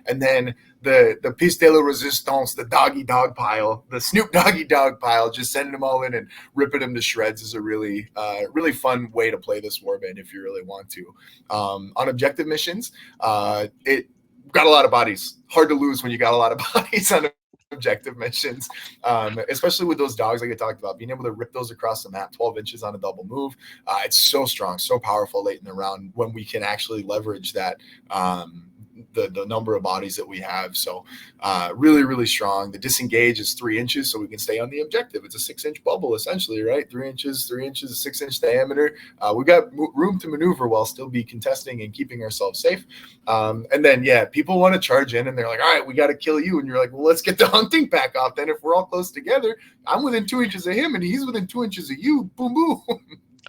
A: And then the piece de la resistance, the doggy dog pile, the Snoop doggy dog pile, just sending them all in and ripping them to shreds is a really really fun way to play this warband if you really want to. On objective missions, it got a lot of bodies. Hard to lose when you got a lot of bodies on objective missions, especially with those dogs like I talked about, being able to rip those across the map 12 inches on a double move. It's so strong, so powerful late in the round when we can actually leverage that, the number of bodies that we have. So really, really strong. The disengage is 3 inches, so we can stay on the objective. It's a 6-inch bubble, essentially, right? 3 inches, 6-inch diameter. We've got room to maneuver while still be contesting and keeping ourselves safe. And then, yeah, people want to charge in and they're like, all right, we got to kill you. And you're like, well, let's get the hunting pack off. Then if we're all close together, I'm within 2 inches of him and he's within 2 inches of you. Boom, boom.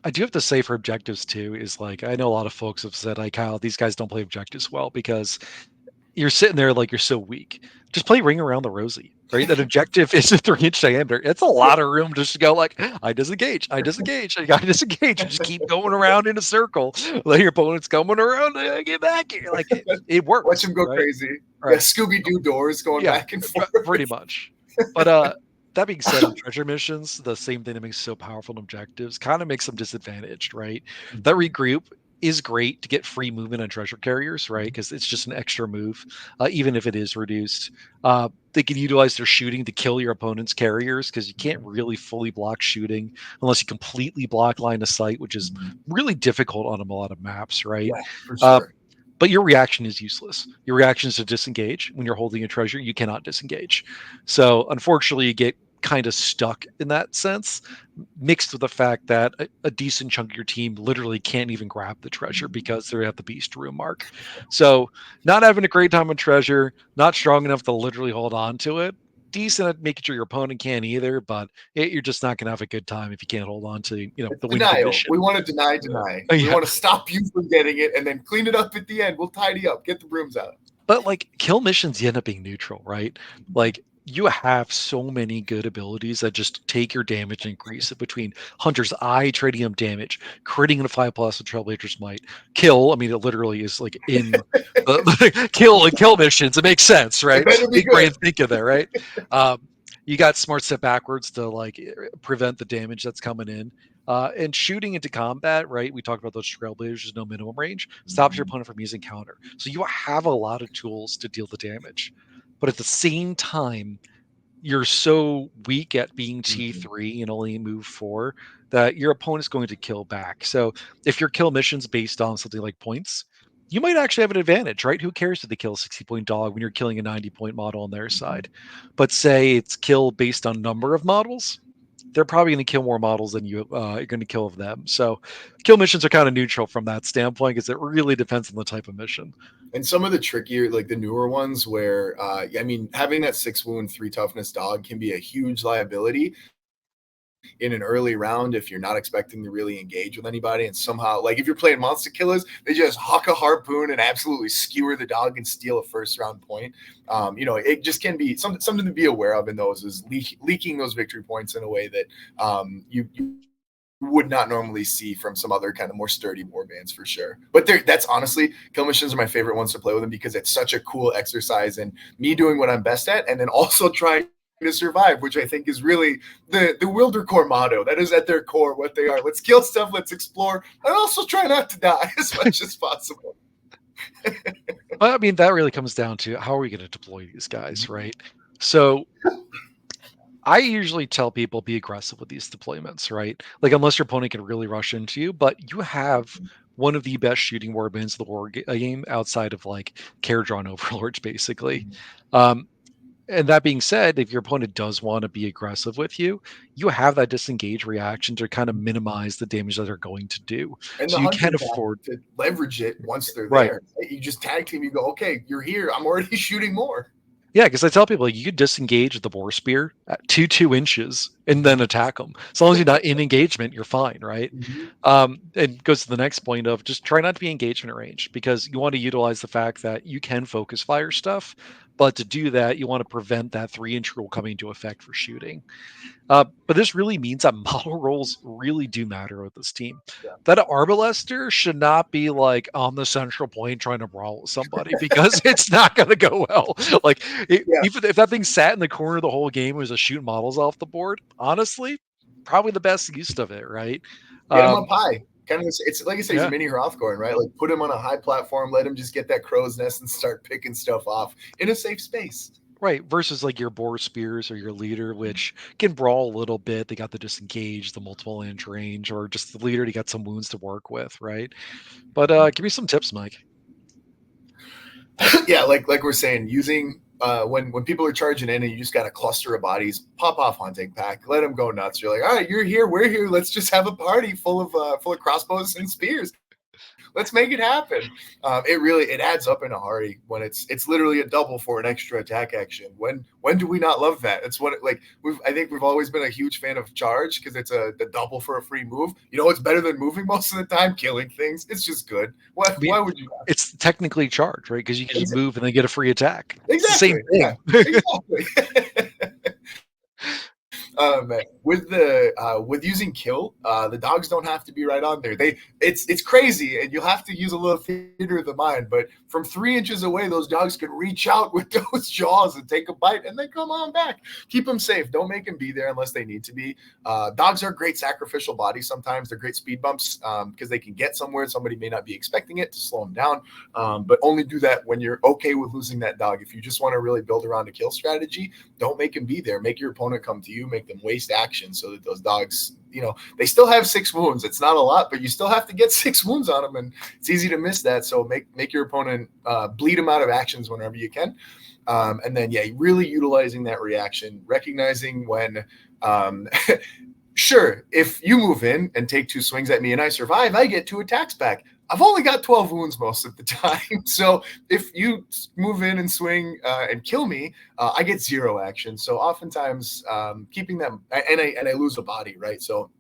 B: I do have to say for objectives too, is like I know a lot of folks have said like how these guys don't play objectives well because you're sitting there like you're so weak. Just play Ring Around the Rosie, right? That objective is a 3-inch diameter. It's a lot of room just to go like, I disengage, I disengage, I disengage, and just keep going around in a circle. Let your opponent's coming around, get back here. Like it
A: Watch
B: works,
A: him go
B: right?
A: crazy. Yeah,
B: Right.
A: Scooby-Doo doors going
B: Yeah,
A: back and forth.
B: pretty much. But that being said, on treasure missions, the same thing that makes so powerful in objectives kind of makes them disadvantaged, right? That regroup is great to get free movement on treasure carriers, right? Because it's just an extra move, even if it is reduced. They can utilize their shooting to kill your opponent's carriers because you can't really fully block shooting unless you completely block line of sight, which is really difficult on a lot of maps, right?
A: Yeah, for
B: Uh,
A: sure.
B: but your reaction is useless. Your reaction is to disengage. When you're holding a treasure, you cannot disengage. So unfortunately, you get kind of stuck in that sense, mixed with the fact that a decent chunk of your team literally can't even grab the treasure because they're at the beast room mark. So not having a great time on treasure, not strong enough to literally hold on to it. Decent at making sure your opponent can't either, but you're just not going to have a good time if you can't hold on to
A: It's
B: the win
A: denial.
B: condition.
A: We want to deny. We
B: Yeah,
A: want to stop you from getting it and then clean it up at the end. We'll tidy up, get the brooms out.
B: but like kill missions, you end up being neutral, right? Like you have so many good abilities that just take your damage and increase it between Hunter's Eye, trading him damage, critting in a 5+ with Trailblazer's Might, kill. I mean, it literally is like in the kill and kill missions. It makes sense,
A: It
B: right?
A: better be
B: Big brain
A: good.
B: thinking there, right? Um, you got smart step backwards to like prevent the damage that's coming in. And shooting into combat, right? We talked about those trailblazers, there's no minimum range, stops your opponent from using counter. So you have a lot of tools to deal the damage. But at the same time, you're so weak at being T3 and only move 4 that your opponent's going to kill back. So if your kill mission's based on something like points, you might actually have an advantage, right? Who cares if they kill a 60-point dog when you're killing a 90-point model on their side? But say it's kill based on number of models, they're probably going to kill more models than you're going to kill of them. So kill missions are kind of neutral from that standpoint because it really depends on the type of mission.
A: And some of the trickier, like the newer ones where, I mean, having that 6 wound, 3 toughness dog can be a huge liability in an early round if you're not expecting to really engage with anybody. And somehow, like if you're playing monster killers, they just huck a harpoon and absolutely skewer the dog and steal a first round point. It just can be something to be aware of in those is leaking those victory points in a way that you would not normally see from some other kind of more sturdy warbands for sure. But that's honestly, kill missions are my favorite ones to play with them because it's such a cool exercise in me doing what I'm best at and then also trying to survive, which I think is really the Wildercorps motto. That is at their core what they are. Let's kill stuff, let's explore, and also try not to die as much as possible.
B: I mean, that really comes down to how are we going to deploy these guys, right? So I usually tell people be aggressive with these deployments, right? Like unless your opponent can really rush into you, but you have one of the best shooting warbands of the war game outside of like Caradron overlords, basically. And that being said, if your opponent does want to be aggressive with you, you have that disengage reaction to kind of minimize the damage that they're going to do.
A: And
B: so
A: the
B: you
A: hunter
B: can afford
A: to leverage it once they're
B: right.
A: there. You just tag team, you go, okay, you're here. I'm already shooting more.
B: Yeah, because I tell people you could disengage the boar spear at 2 inches and then attack them. As long as you're not in engagement, you're fine, right? And goes to the next point of just try not to be engagement range because you want to utilize the fact that you can focus fire stuff, but to do that, you want to prevent that 3-inch rule coming into effect for shooting. But this really means that model rolls really do matter with this team.
A: Yeah.
B: That Arbalester should not be like on the central point trying to brawl with somebody because it's not going to go well. Like even if that thing sat in the corner the whole game was just shooting models off the board, honestly, probably the best use of it, right?
A: Get him up high. Kind of, it's like I say, he's a mini Hrothgorn, right? Like put him on a high platform, let him just get that crow's nest and start picking stuff off in a safe space.
B: Right, versus like your boar spears or your leader, which can brawl a little bit. They got the disengage, the multiple inch range, or just the leader to get some wounds to work with, right? But give me some tips, Mike.
A: Yeah, like we're saying, using when people are charging in and you just got a cluster of bodies, pop off hunting pack, let them go nuts. You're like, all right, you're here, we're here. Let's just have a party full of crossbows and spears. Let's make it happen. It adds up in a hurry when it's literally a double for an extra attack action. When do we not love that? It's what I think we've always been a huge fan of charge because it's the double for a free move. You know, it's better than moving most of the time, killing things. It's just good. Why would you?
B: It's technically charge, right? Because you can just move and then get a free attack.
A: Exactly.
B: It's the same thing.
A: Yeah, exactly. With using kill, the dogs don't have to be right on there. It's crazy, and you'll have to use a little theater of the mind. But from 3 inches away, those dogs can reach out with those jaws and take a bite, and then come on back. Keep them safe. Don't make them be there unless they need to be. Dogs are great sacrificial bodies. Sometimes they're great speed bumps because they can get somewhere somebody may not be expecting it to slow them down. But only do that when you're okay with losing that dog. If you just want to really build around a kill strategy, don't make him be there. Make your opponent come to you. Make them waste action so that those dogs, they still have 6 wounds. It's not a lot, but you still have to get 6 wounds on them, and it's easy to miss that. So make your opponent bleed them out of actions whenever you can. And then, really utilizing that reaction, recognizing when, sure, if you move in and take 2 swings at me and I survive, I get 2 attacks back. I've only got 12 wounds most of the time. So if you move in and swing and kill me, I get 0 action. So oftentimes keeping them, and I lose a body, right? So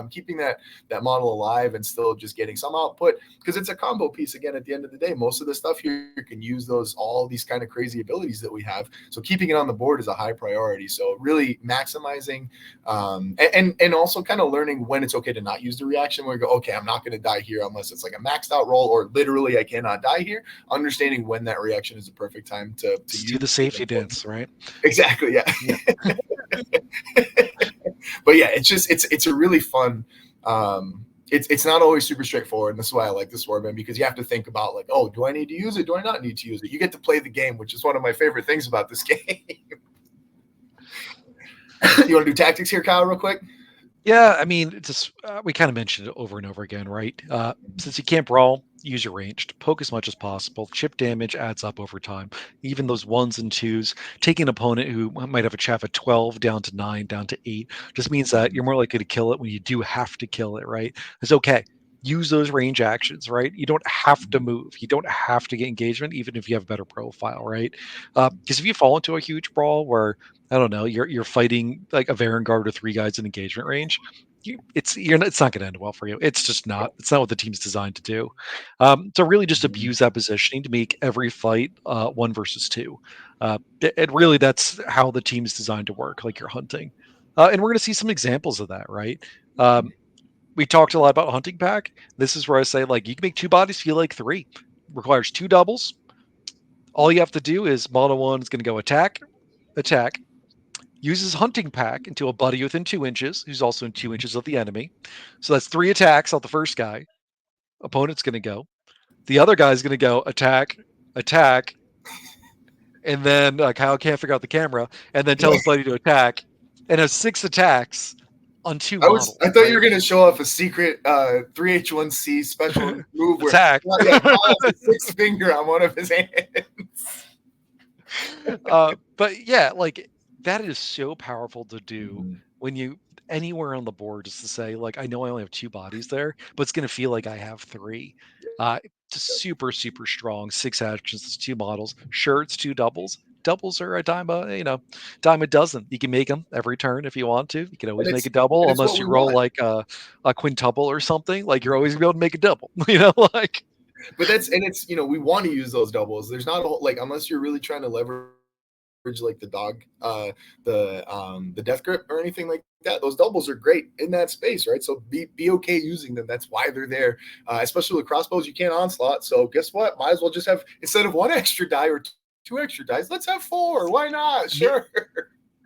A: keeping that model alive and still just getting some output, because it's a combo piece again at the end of the day. Most of the stuff here can use all these kind of crazy abilities that we have. So keeping it on the board is a high priority. So really maximizing and also kind of learning when it's okay to not use the reaction, where we go, okay, I'm not going to die here unless it's like a maxed out roll or literally I cannot die here. Understanding when that reaction is the perfect time to
B: do the safety dance, right?
A: Exactly. Yeah. But yeah, it's a really fun, it's not always super straightforward. And this is why I like this warband, because you have to think about like, oh, do I need to use it? Do I not need to use it? You get to play the game, which is one of my favorite things about this game. You want to do tactics here, Kyle, real quick?
B: Yeah, I mean, it's just we kind of mentioned it over and over again, right? Since you can't brawl, use your ranged. Poke as much as possible. Chip damage adds up over time. Even those ones and twos, taking an opponent who might have a chaff at 12 down to 9, down to 8, just means that you're more likely to kill it when you do have to kill it, right? It's okay. Use those range actions, right? You don't have to move. You don't have to get engagement, even if you have a better profile, right? Because if you fall into a huge brawl where I don't know, you're fighting like a Varangard with 3 guys in engagement range, it's not going to end well for you. It's just not. It's not what the team's designed to do. So really, just abuse that positioning to make every fight 1 versus 2. And really, that's how the team's designed to work. Like you're hunting, and we're going to see some examples of that, right? Um, we talked a lot about hunting pack. This is where I say like you can make 2 bodies feel like 3. Requires 2 doubles. All you have to do is model 1 is going to go attack, attack, uses hunting pack into a buddy within 2 inches, who's also in 2 inches of the enemy. So that's 3 attacks on the first guy. Opponent's going to go. The other guy's going to go attack, attack, and then Kyle can't figure out the camera, and then tell his buddy to attack, and has 6 attacks on 2 models.
A: I thought you
B: Right?
A: were gonna show off a secret 3H1C special move where
B: Attack.
A: yeah, Kyle has a 6 finger on one of his hands.
B: But yeah, like that is so powerful to do when you anywhere on the board just to say like I know I only have 2 bodies there, but it's going to feel like I have 3. Just super super strong 6 actions, it's 2 models. Sure, it's 2 doubles. Doubles are a dime dime a dozen. You can make them every turn if you want to. You can
A: And
B: always make a double
A: it's what
B: unless
A: we
B: you roll
A: want.
B: like a quintuple or something. Like you're always gonna be able to make a double. Like
A: But it's we want to use those doubles. There's not a whole, like, unless you're really trying to leverage like the dog, the death grip or anything like that. Those doubles are great in that space, right? So be okay using them. That's why they're there. Especially with crossbows, you can't onslaught. So guess what? Might as well just have, instead of 1 extra die or 2 extra dice, let's have 4. Why not? Sure.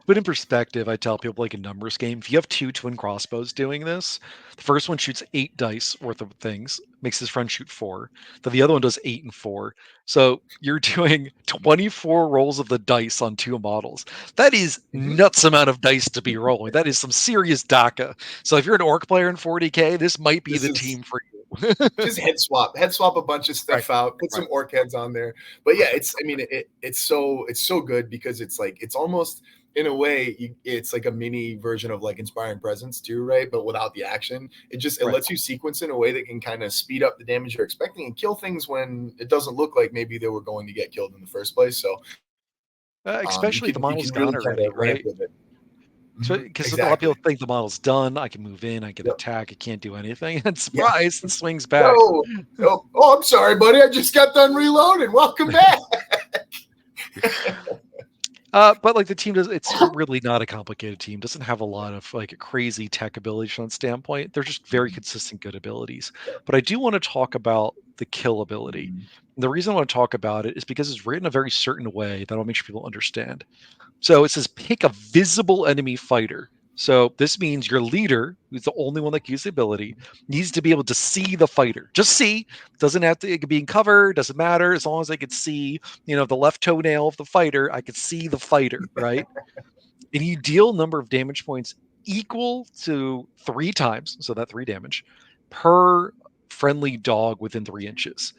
B: But in perspective, I tell people like a numbers game, if you have 2 twin crossbows doing this, the first one shoots 8 dice worth of things, makes his friend shoot 4. Then the other one does 8 and 4. So you're doing 24 rolls of the dice on 2 models. That is nuts amount of dice to be rolling. That is some serious DACA. So if you're an orc player in 40K, this might be
A: This
B: the
A: is
B: team for you.
A: just head swap a bunch of
B: Right.
A: stuff out, put some orc heads on there. But yeah, it's so good because it's like, it's almost in a way, it's like a mini version of like Inspiring Presence too, right? But without the action, it
B: Right.
A: lets you sequence in a way that can kind of speed up the damage you're expecting and kill things when it doesn't look like maybe they were going to get killed in the first place. So
B: Especially if the
A: you
B: model's
A: can
B: done
A: really kind
B: already,
A: of ramp
B: right?
A: with it.
B: So because a lot of
A: Exactly.
B: people think the model's done, I can move in, I can
A: Yep.
B: attack, I can't do anything. And
A: Yeah.
B: surprise, it swings back.
A: No. Oh, I'm sorry, buddy. I just got done reloading. Welcome back.
B: But like the team it's really not a complicated team. Doesn't have a lot of like crazy tech abilities from that standpoint. They're just very consistent good abilities. But I do want to talk about the kill ability. And the reason I want to talk about it is because it's written a very certain way that I'll make sure people understand. So it says pick a visible enemy fighter. So this means your leader, who's the only one that can use the ability, needs to be able to see the fighter. Just see. Doesn't have to it can be in cover, doesn't matter. As long as I could see, the left toenail of the fighter, I could see the fighter, right? And you deal number of damage points equal to 3 times, so that 3 damage, per friendly dog within 3 inches.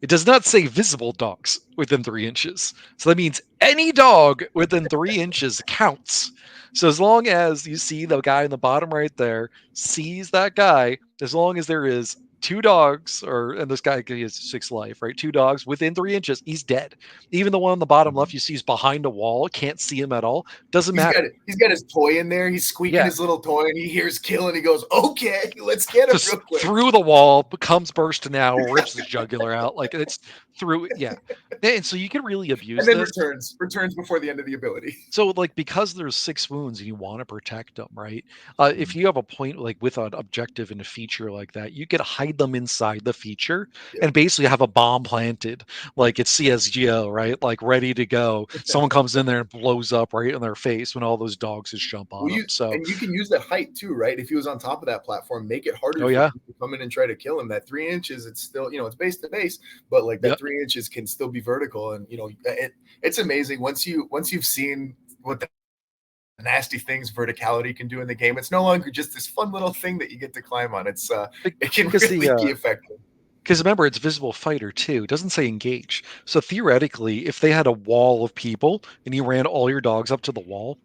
B: It does not say visible dogs within 3 inches. So that means any dog within 3 inches counts. So as long as you see the guy in the bottom right there sees that guy, as long as there is 2 dogs, and this guy has 6 life, right? 2 dogs within 3 inches, he's dead. Even the one on the bottom left you see is behind a wall, can't see him at all. Doesn't matter.
A: He's got his toy in there. He's squeaking
B: Yeah,
A: his little toy, and he hears kill, and he goes, "Okay, let's get him
B: just
A: real quick."
B: through the wall, comes bursting out, rips his jugular out. Like it's through, yeah. And so you can really
A: And
B: abuse
A: then
B: this.
A: returns before the end of the ability.
B: So like because there's 6 wounds and you want to protect them, right? If you have a point like with an objective and a feature like that, you could hide them inside the feature
A: Yep.
B: and basically have a bomb planted, like it's CSGO, right? Like ready to go. Someone comes in there and blows up right in their face when all those dogs just jump on them. So,
A: And you can use that height too, right? If he was on top of that platform, make it harder
B: oh
A: for
B: yeah,
A: people to come in and try to kill him. That 3 inches, it's still, it's base to base, but like that
B: yep.
A: 3 inches can still be vertical. And it's amazing once you've seen what nasty things verticality can do in the game. It's no longer just this fun little thing that you get to climb on. It can
B: because
A: really be effective.
B: because remember, it's visible fighter too. It doesn't say engage. So theoretically, if they had a wall of people and you ran all your dogs up to the wall,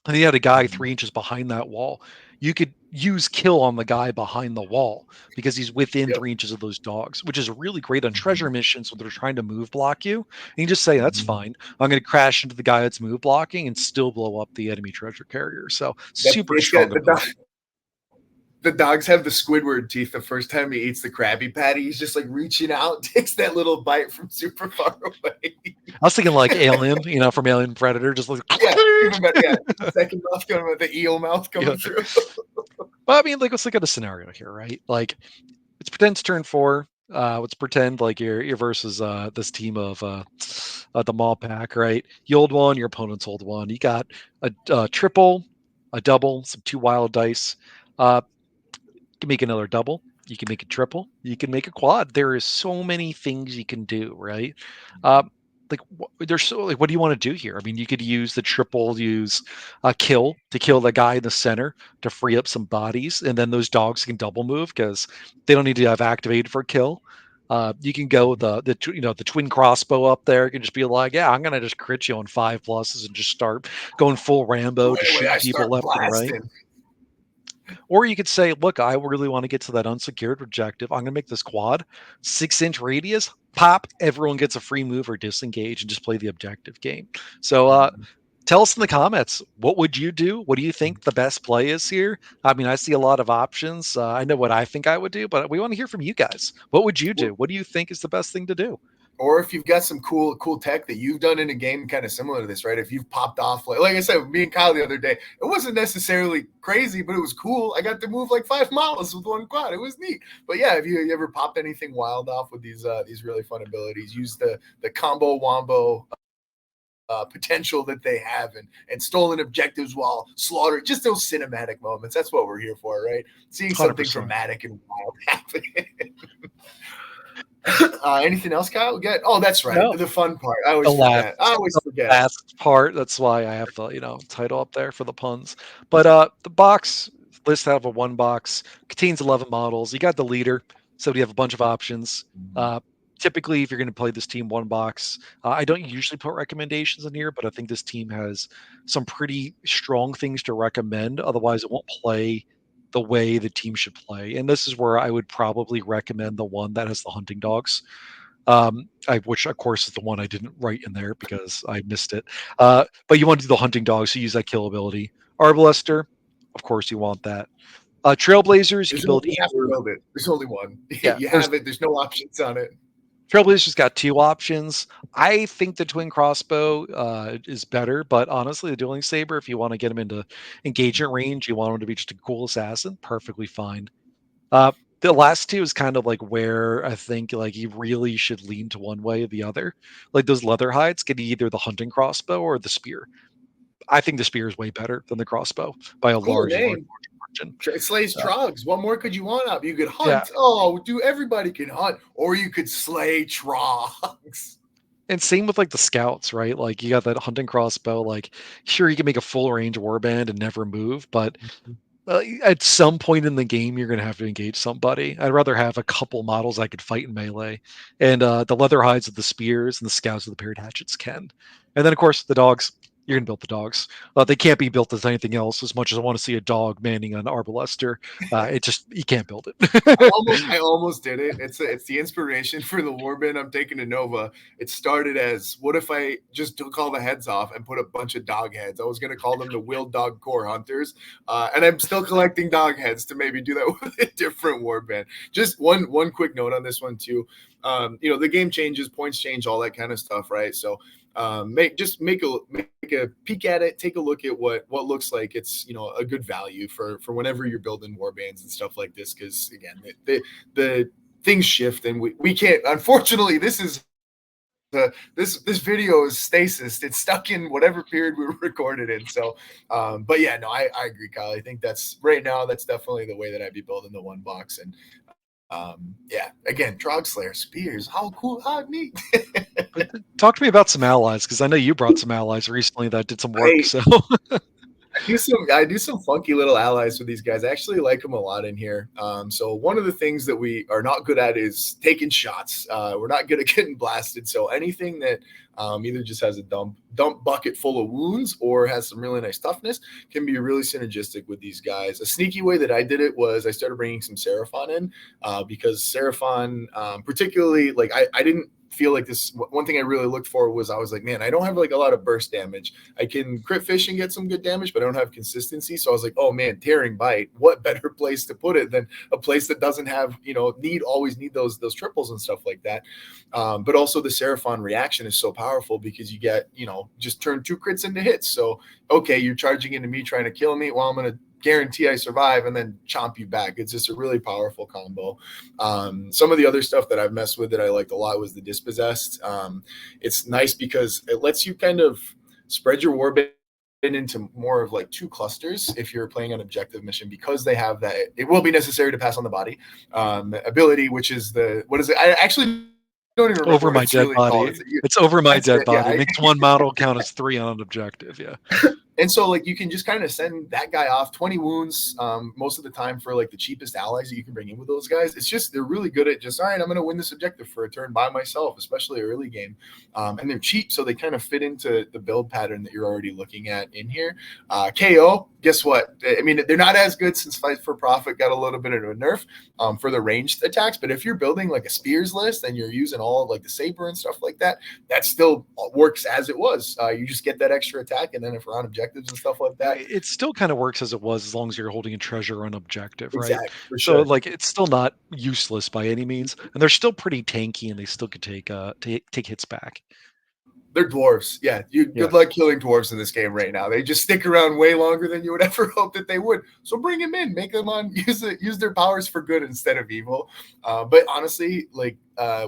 B: and you had a guy 3 inches behind that wall, you could use kill on the guy behind the wall because he's within
A: Yep.
B: 3 inches of those dogs, which is really great on treasure
A: Mhm.
B: missions when they're trying to move block you. And you just say, that's
A: Mhm.
B: fine. I'm going to crash into the guy that's move blocking and still blow up the enemy treasure carrier. So
A: That
B: super
A: it's
B: strong
A: got
B: ability.
A: the dogs have the Squidward teeth. The first time he eats the Krabby Patty, he's just like reaching out, takes that little bite from super far away.
B: I was thinking like Alien, from Alien Predator, just like
A: Yeah, even better. Yeah, second mouth coming with the eel mouth coming
B: yeah.
A: through.
B: Well, I mean, like let's look at a scenario here, right? Like it's pretend it's turn 4. Let's pretend like you're versus this team of the Maw Pack, right? You hold one, your opponent's hold one. You got a triple, a double, some 2 wild dice. You can make another double. You can make a triple. You can make a quad. There is so many things you can do, right? Uh, there's so like, what do you want to do here? I mean, you could use the triple, use a kill to kill the guy in the center to free up some bodies, and then those dogs can double move because they don't need to have activated for kill. You can go the twin crossbow up there. You can just be like, yeah, I'm gonna just crit you on 5 pluses and just start going full Rambo, just
A: Wait,
B: shooting
A: I
B: people
A: start
B: left and right.
A: blasting.
B: Or you could say, look, I really want to get to that unsecured objective. I'm going to make this quad 6-inch radius. Pop, everyone gets a free move or disengage and just play the objective game. So tell us in the comments, what would you do? What do you think the best play is here? I mean, I see a lot of options. I know what I think I would do, but we want to hear from you guys. What would you do? What do you think is the best thing to do?
A: Or if you've got some cool tech that you've done in a game kind of similar to this, right? If you've popped off like I said, me and Kyle the other day, it wasn't necessarily crazy, but it was cool. I got to move like 5 miles with one quad. It was neat. But yeah, if you ever popped anything wild off with these really fun abilities, use the combo wombo potential that they have and stolen objectives while slaughtering, just those cinematic moments. That's what we're here for, right? Seeing something
B: 100%.
A: dramatic and wild happen. Anything else, Kyle? We got, oh, that's right.
B: No,
A: The fun part.
B: the last
A: I always forget.
B: last part. That's why I have the title up there for the puns. But the box list out of a one box contains 11 models. You got the leader, so you have a bunch of options. Typically, if you're going to play this team one box, I don't usually put recommendations in here, but I think this team has some pretty strong things to recommend. Otherwise, it won't play the way the team should play. And this is where I would probably recommend the one that has the hunting dogs. Which of course is the one I didn't write in there because I missed it. But you want to do the hunting dogs, so use that kill ability. Arbalester, of course, you want that. Trailblazers, you can build
A: You have to
B: either.
A: build it. There's only one.
B: Yeah,
A: You
B: there's
A: have it. There's no options on it.
B: Trailblazers got 2 options. I think the twin crossbow is better, but honestly, the dueling saber, if you want to get him into engagement range, you want him to be just a cool assassin, perfectly fine. Uh, the last two is kind of like where I think like you really should lean to one way or the other. Like those leather hides get either the hunting crossbow or the spear. I think the spear is way better than the crossbow by a
A: Cool
B: large
A: name.
B: margin.
A: It slays trogs. What more could you want up? You could
B: Yeah,
A: hunt. Oh, everybody can hunt, or you could slay trogs.
B: and same with like the scouts, right? Like you got that hunting crossbow. Like sure, you can make a full range warband and never move, but at some point in the game, you're going to have to engage somebody. I'd rather have a couple models I could fight in melee, and the leather hides of the spears and the scouts of the paired hatchets can. And then, of course, the dogs. You're going to build the dogs. They can't be built as anything else. As much as I want to see a dog manning an arbalester, it just you can't build it.
A: I almost did it. It's the inspiration for the warband I'm taking to Nova. It started as, what if I just took all the heads off and put a bunch of dog heads? I was going to call them the Wildercorps Hunters, and I'm still collecting dog heads to maybe do that with a different warband. Just one quick note on this one too. The game changes, points change, all that kind of stuff, right? So make a peek at it, take a look at what looks like it's a good value for whenever you're building warbands and stuff like this, because again the things shift and we can't, unfortunately. This video is stasis. It's stuck in whatever period we recorded in. So but yeah, no, I agree, Kyle. I think that's right now, that's definitely the way that I'd be building the one box. And yeah, again, Trog Slayer spears, how cool, how neat.
B: But talk to me about some allies because I know you brought some allies recently that did some work. So
A: I do some funky little allies with these guys. I actually like them a lot in here. So one of the things that we are not good at is taking shots. We're not good at getting blasted. So anything that either just has a dump bucket full of wounds or has some really nice toughness can be really synergistic with these guys. A sneaky way that I did it was I started bringing some Seraphon in because Seraphon, particularly, like I didn't feel like this. One thing I really looked for was I was like, man, I don't have like a lot of burst damage. I can crit fish and get some good damage, but I don't have consistency. So I was like, oh man, tearing bite. What better place to put it than a place that doesn't have, always need those triples and stuff like that. But also the Seraphon reaction is so powerful because you get, just turn 2 crits into hits. So okay, you're charging into me trying to kill me. Well, I'm gonna guarantee I survive and then chomp you back. It's just a really powerful combo. Some of the other stuff that I've messed with that I liked a lot was the Dispossessed. It's nice because it lets you kind of spread your warband into more of like 2 clusters if you're playing an objective mission, because they have that it will be necessary to pass on the body ability, which is what is it? I actually don't even remember
B: Over
A: what
B: my
A: it's
B: dead
A: really
B: body.
A: called.
B: It's over my dead body.
A: Yeah,
B: Makes one model count as 3 on an objective. Yeah.
A: And so like you can just kind of send that guy off 20 wounds most of the time for like the cheapest allies that you can bring in with those guys. It's just they're really good at just, all right, I'm going to win this objective for a turn by myself, especially early game. And they're cheap, so they kind of fit into the build pattern that you're already looking at in here. KO, guess what? I mean, they're not as good since Fight for Profit got a little bit of a nerf for the ranged attacks. But if you're building like a spears list and you're using all of like the saber and stuff like that, that still works as it was. You just get that extra attack, and then if we're on objectives and stuff like that,
B: It still kind of works as it was, as long as you're holding a treasure on objective, right?
A: exactly, for
B: So
A: sure.
B: like it's still not useless by any means, and they're still pretty tanky, and they still could take hits back.
A: They're dwarves. Yeah, good luck killing dwarves in this game right now. They just stick around way longer than you would ever hope that they would. So bring them in, make them use their powers for good instead of evil. But honestly, like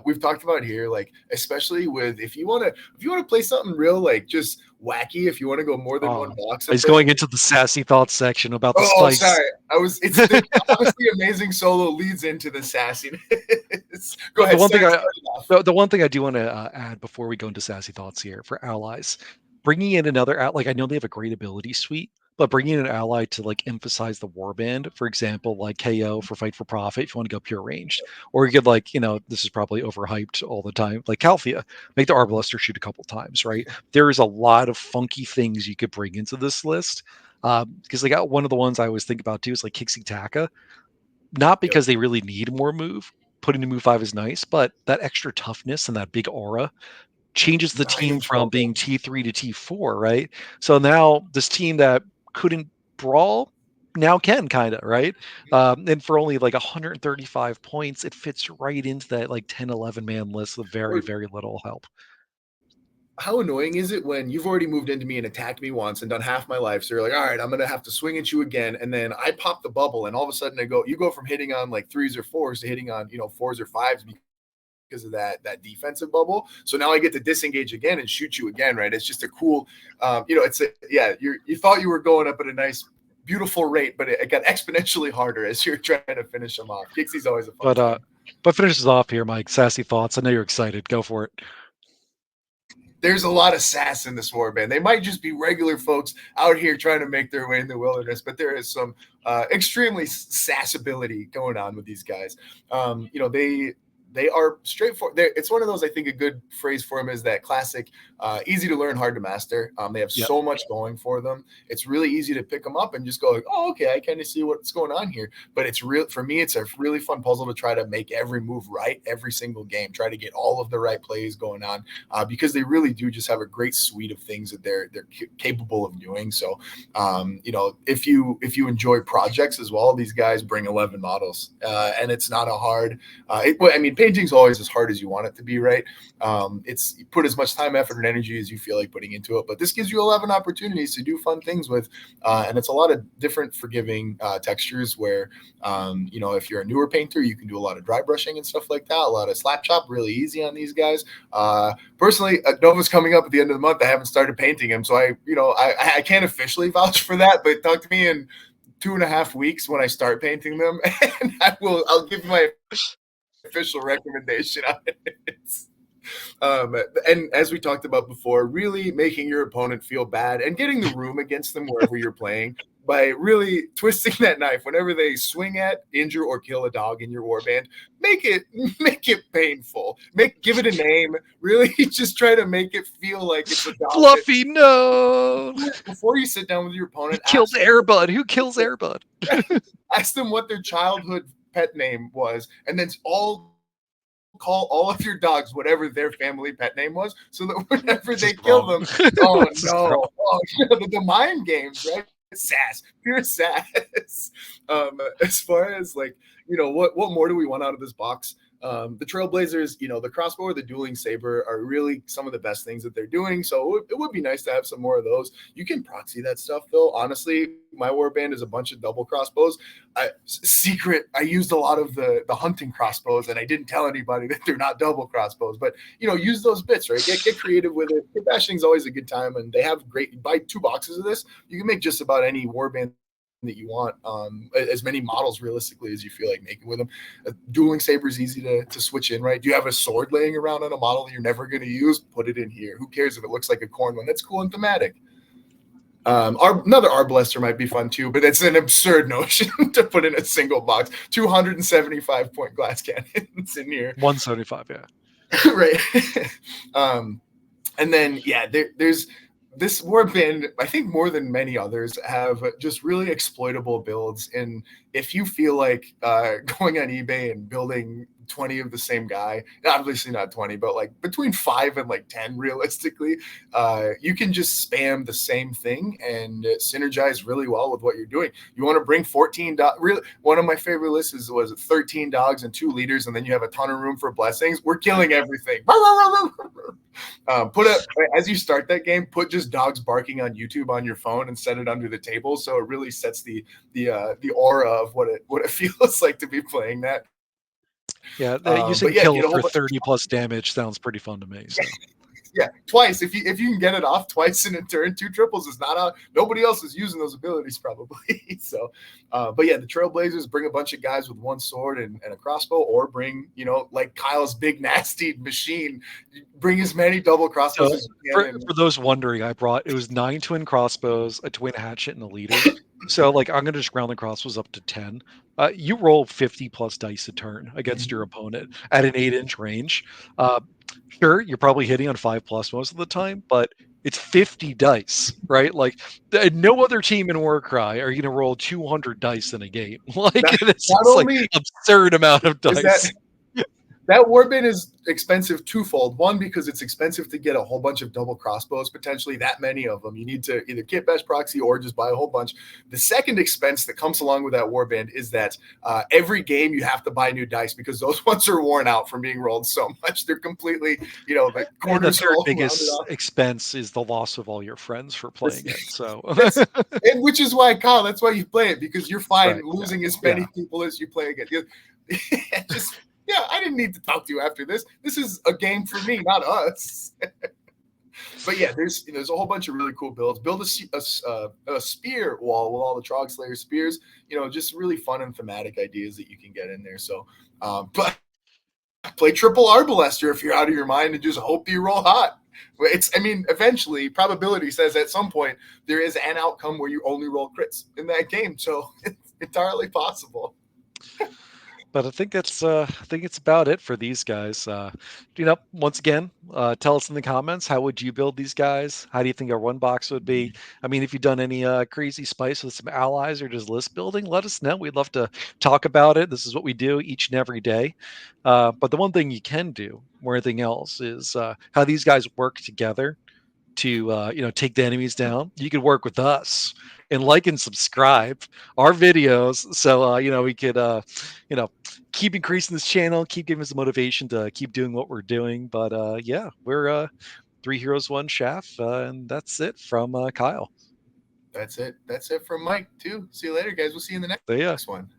A: we've talked about here, like especially with if you want to play something real like just wacky, if you want to go more than one box.
B: He's going into the sassy thoughts section about the
A: Oh,
B: spice.
A: sorry. It's the honestly amazing solo leads into the sassiness. Go ahead.
B: The one thing I do want to add before we go into sassy thoughts here for allies, bringing in another like I know they have a great ability suite, but bringing in an ally to like emphasize the warband, for example, like KO for Fight for Profit, if you want to go pure ranged, or you could like this is probably overhyped all the time, like Calthea, make the Arbalister shoot a couple times, right? There is a lot of funky things you could bring into this list. Because they got one of the ones I always think about too is like Kixie Taka, not because they really need more move. Putting the move 5 is nice, but that extra toughness and that big aura changes the team from being T3 to T4, right? So now this team that couldn't brawl now can kind of, right? And for only like 135 points, it fits right into that like 10, 11 man list with very, very little help.
A: How annoying is it when you've already moved into me and attacked me once and done half my life? So you're like, all right, I'm going to have to swing at you again. And then I pop the bubble, and all of a sudden you go from hitting on like 3s or 4s to hitting on, 4s or 5s because of that defensive bubble. So now I get to disengage again and shoot you again, right? It's just a cool, you thought you were going up at a nice, beautiful rate, but it got exponentially harder as you're trying to finish them off. Kixie's always a fun time.
B: But finishes off here, Mike. Sassy thoughts. I know you're excited. Go for it.
A: There's a lot of sass in this warband. They might just be regular folks out here trying to make their way in the wilderness, but there is some extremely sassability going on with these guys. They are straightforward. It's one of those, I think a good phrase for them is that classic, easy to learn, hard to master. They have so much going for them. It's really easy to pick them up and just go like, oh, okay, I kind of see what's going on here. But it's real for me. It's a really fun puzzle to try to make every move right every single game. Try to get all of the right plays going on because they really do just have a great suite of things that they're capable of doing. So, if you enjoy projects as well, these guys bring 11 models, and it's not a hard. Painting's always as hard as you want it to be, right? It's you put as much time, effort, and energy as you feel like putting into it. But this gives you 11 opportunities to do fun things with, and it's a lot of different forgiving textures where, if you're a newer painter, you can do a lot of dry brushing and stuff like that. A lot of slap chop, really easy on these guys. Personally, Nova's coming up at the end of the month. I haven't started painting him, so I can't officially vouch for that. But talk to me in 2.5 weeks when I start painting them, and I'll give my official recommendation on it. And as we talked about before, really making your opponent feel bad and getting the room against them wherever you're playing by really twisting that knife whenever they swing at, injure, or kill a dog in your warband. Make it painful. Give it a name. Really, just try to make it feel like it's adopted.
B: Fluffy, no.
A: Before you sit down with your
B: He
A: opponent,
B: killed Airbud. Who kills Airbud?
A: ask them what their childhood pet name was, and then call all of your dogs whatever their family pet name was, so that whenever they kill them, oh no, the mind games, right? Sass, pure sass. As far as like, what more do we want out of this box? The Trailblazers, the crossbow or the dueling saber are really some of the best things that they're doing. So it would be nice to have some more of those. You can proxy that stuff though. Honestly, my warband is a bunch of double crossbows. I used a lot of the hunting crossbows, and I didn't tell anybody that they're not double crossbows. But use those bits, right? Get creative with it. Kit bashing's always a good time, and they have great. Buy 2 boxes of this, you can make just about any warband that you want, as many models realistically as you feel like making with them. Dueling saber is easy to switch in, right? Do you have a sword laying around on a model that you're never going to use? Put it in here. Who cares if it looks like a corn one? That's cool and thematic. Another Arblaster might be fun too, but it's an absurd notion to put in a single box. 275 point glass cannons in here.
B: 175, yeah.
A: Right. And then there's this warband, I think more than many others, have just really exploitable builds. And if you feel like going on eBay and building 20 of the same guy, obviously not 20, but like between 5 and like 10 realistically, you can just spam the same thing and synergize really well with what you're doing. You want to bring 14 really, one of my favorite lists was 13 dogs and 2 leaders, and then you have a ton of room for blessings. We're killing everything. As you start that game, put just dogs barking on YouTube on your phone and set it under the table, so it really sets the aura of what it feels like to be playing that.
B: Yeah, you said kill for 30 plus damage sounds pretty fun to me. So.
A: Yeah, twice. If you can get it off twice in a turn, 2 triples is not out. Nobody else is using those abilities probably. So, but yeah, the Trailblazers bring a bunch of guys with 1 sword and a crossbow, or bring, like Kyle's big nasty machine, bring as many double crossbows as you can.
B: For those wondering, it was 9 twin crossbows, a twin hatchet, and a leader. So like I'm gonna just round the crossbows up to 10. You roll 50 plus dice a turn against your opponent at an 8-inch range. Sure, you're probably hitting on 5 plus most of the time, but it's 50 dice, right? Like no other team in Warcry are going to roll 200 dice in a game. Like it's like absurd amount of dice.
A: That warband is expensive twofold. One, because it's expensive to get a whole bunch of double crossbows, potentially that many of them. You need to either kit bash proxy or just buy a whole bunch. The second expense that comes along with that warband is that every game you have to buy new dice, because those ones are worn out from being rolled so much. They're completely, the corners.
B: The third biggest expense is the loss of all your friends for playing it. So,
A: and which is why, Kyle, that's why you play it, because you're fine losing as many people as you play against. Yeah, I didn't need to talk to you after this. This is a game for me, not us. But yeah, there's a whole bunch of really cool builds. Build a spear wall with all the Trog Slayer spears. Just really fun and thematic ideas that you can get in there. So, but play triple Arbalaster if you're out of your mind and just hope you roll hot. Eventually, probability says at some point there is an outcome where you only roll crits in that game. So it's entirely possible.
B: But I think it's about it for these guys. Once again, tell us in the comments, how would you build these guys? How do you think our 1 box would be? I mean, if you've done any crazy spice with some allies or just list building, let us know. We'd love to talk about it. This is what we do each and every day. But the one thing you can do more than anything else is how these guys work together to take the enemies down. You could work with us and like and subscribe our videos, so we could keep increasing this channel, keep giving us the motivation to keep doing what we're doing. But we're 3 Heroes 1 Chaff, and that's it from Kyle.
A: That's it from Mike too. See you later, guys. We'll see you in the next one.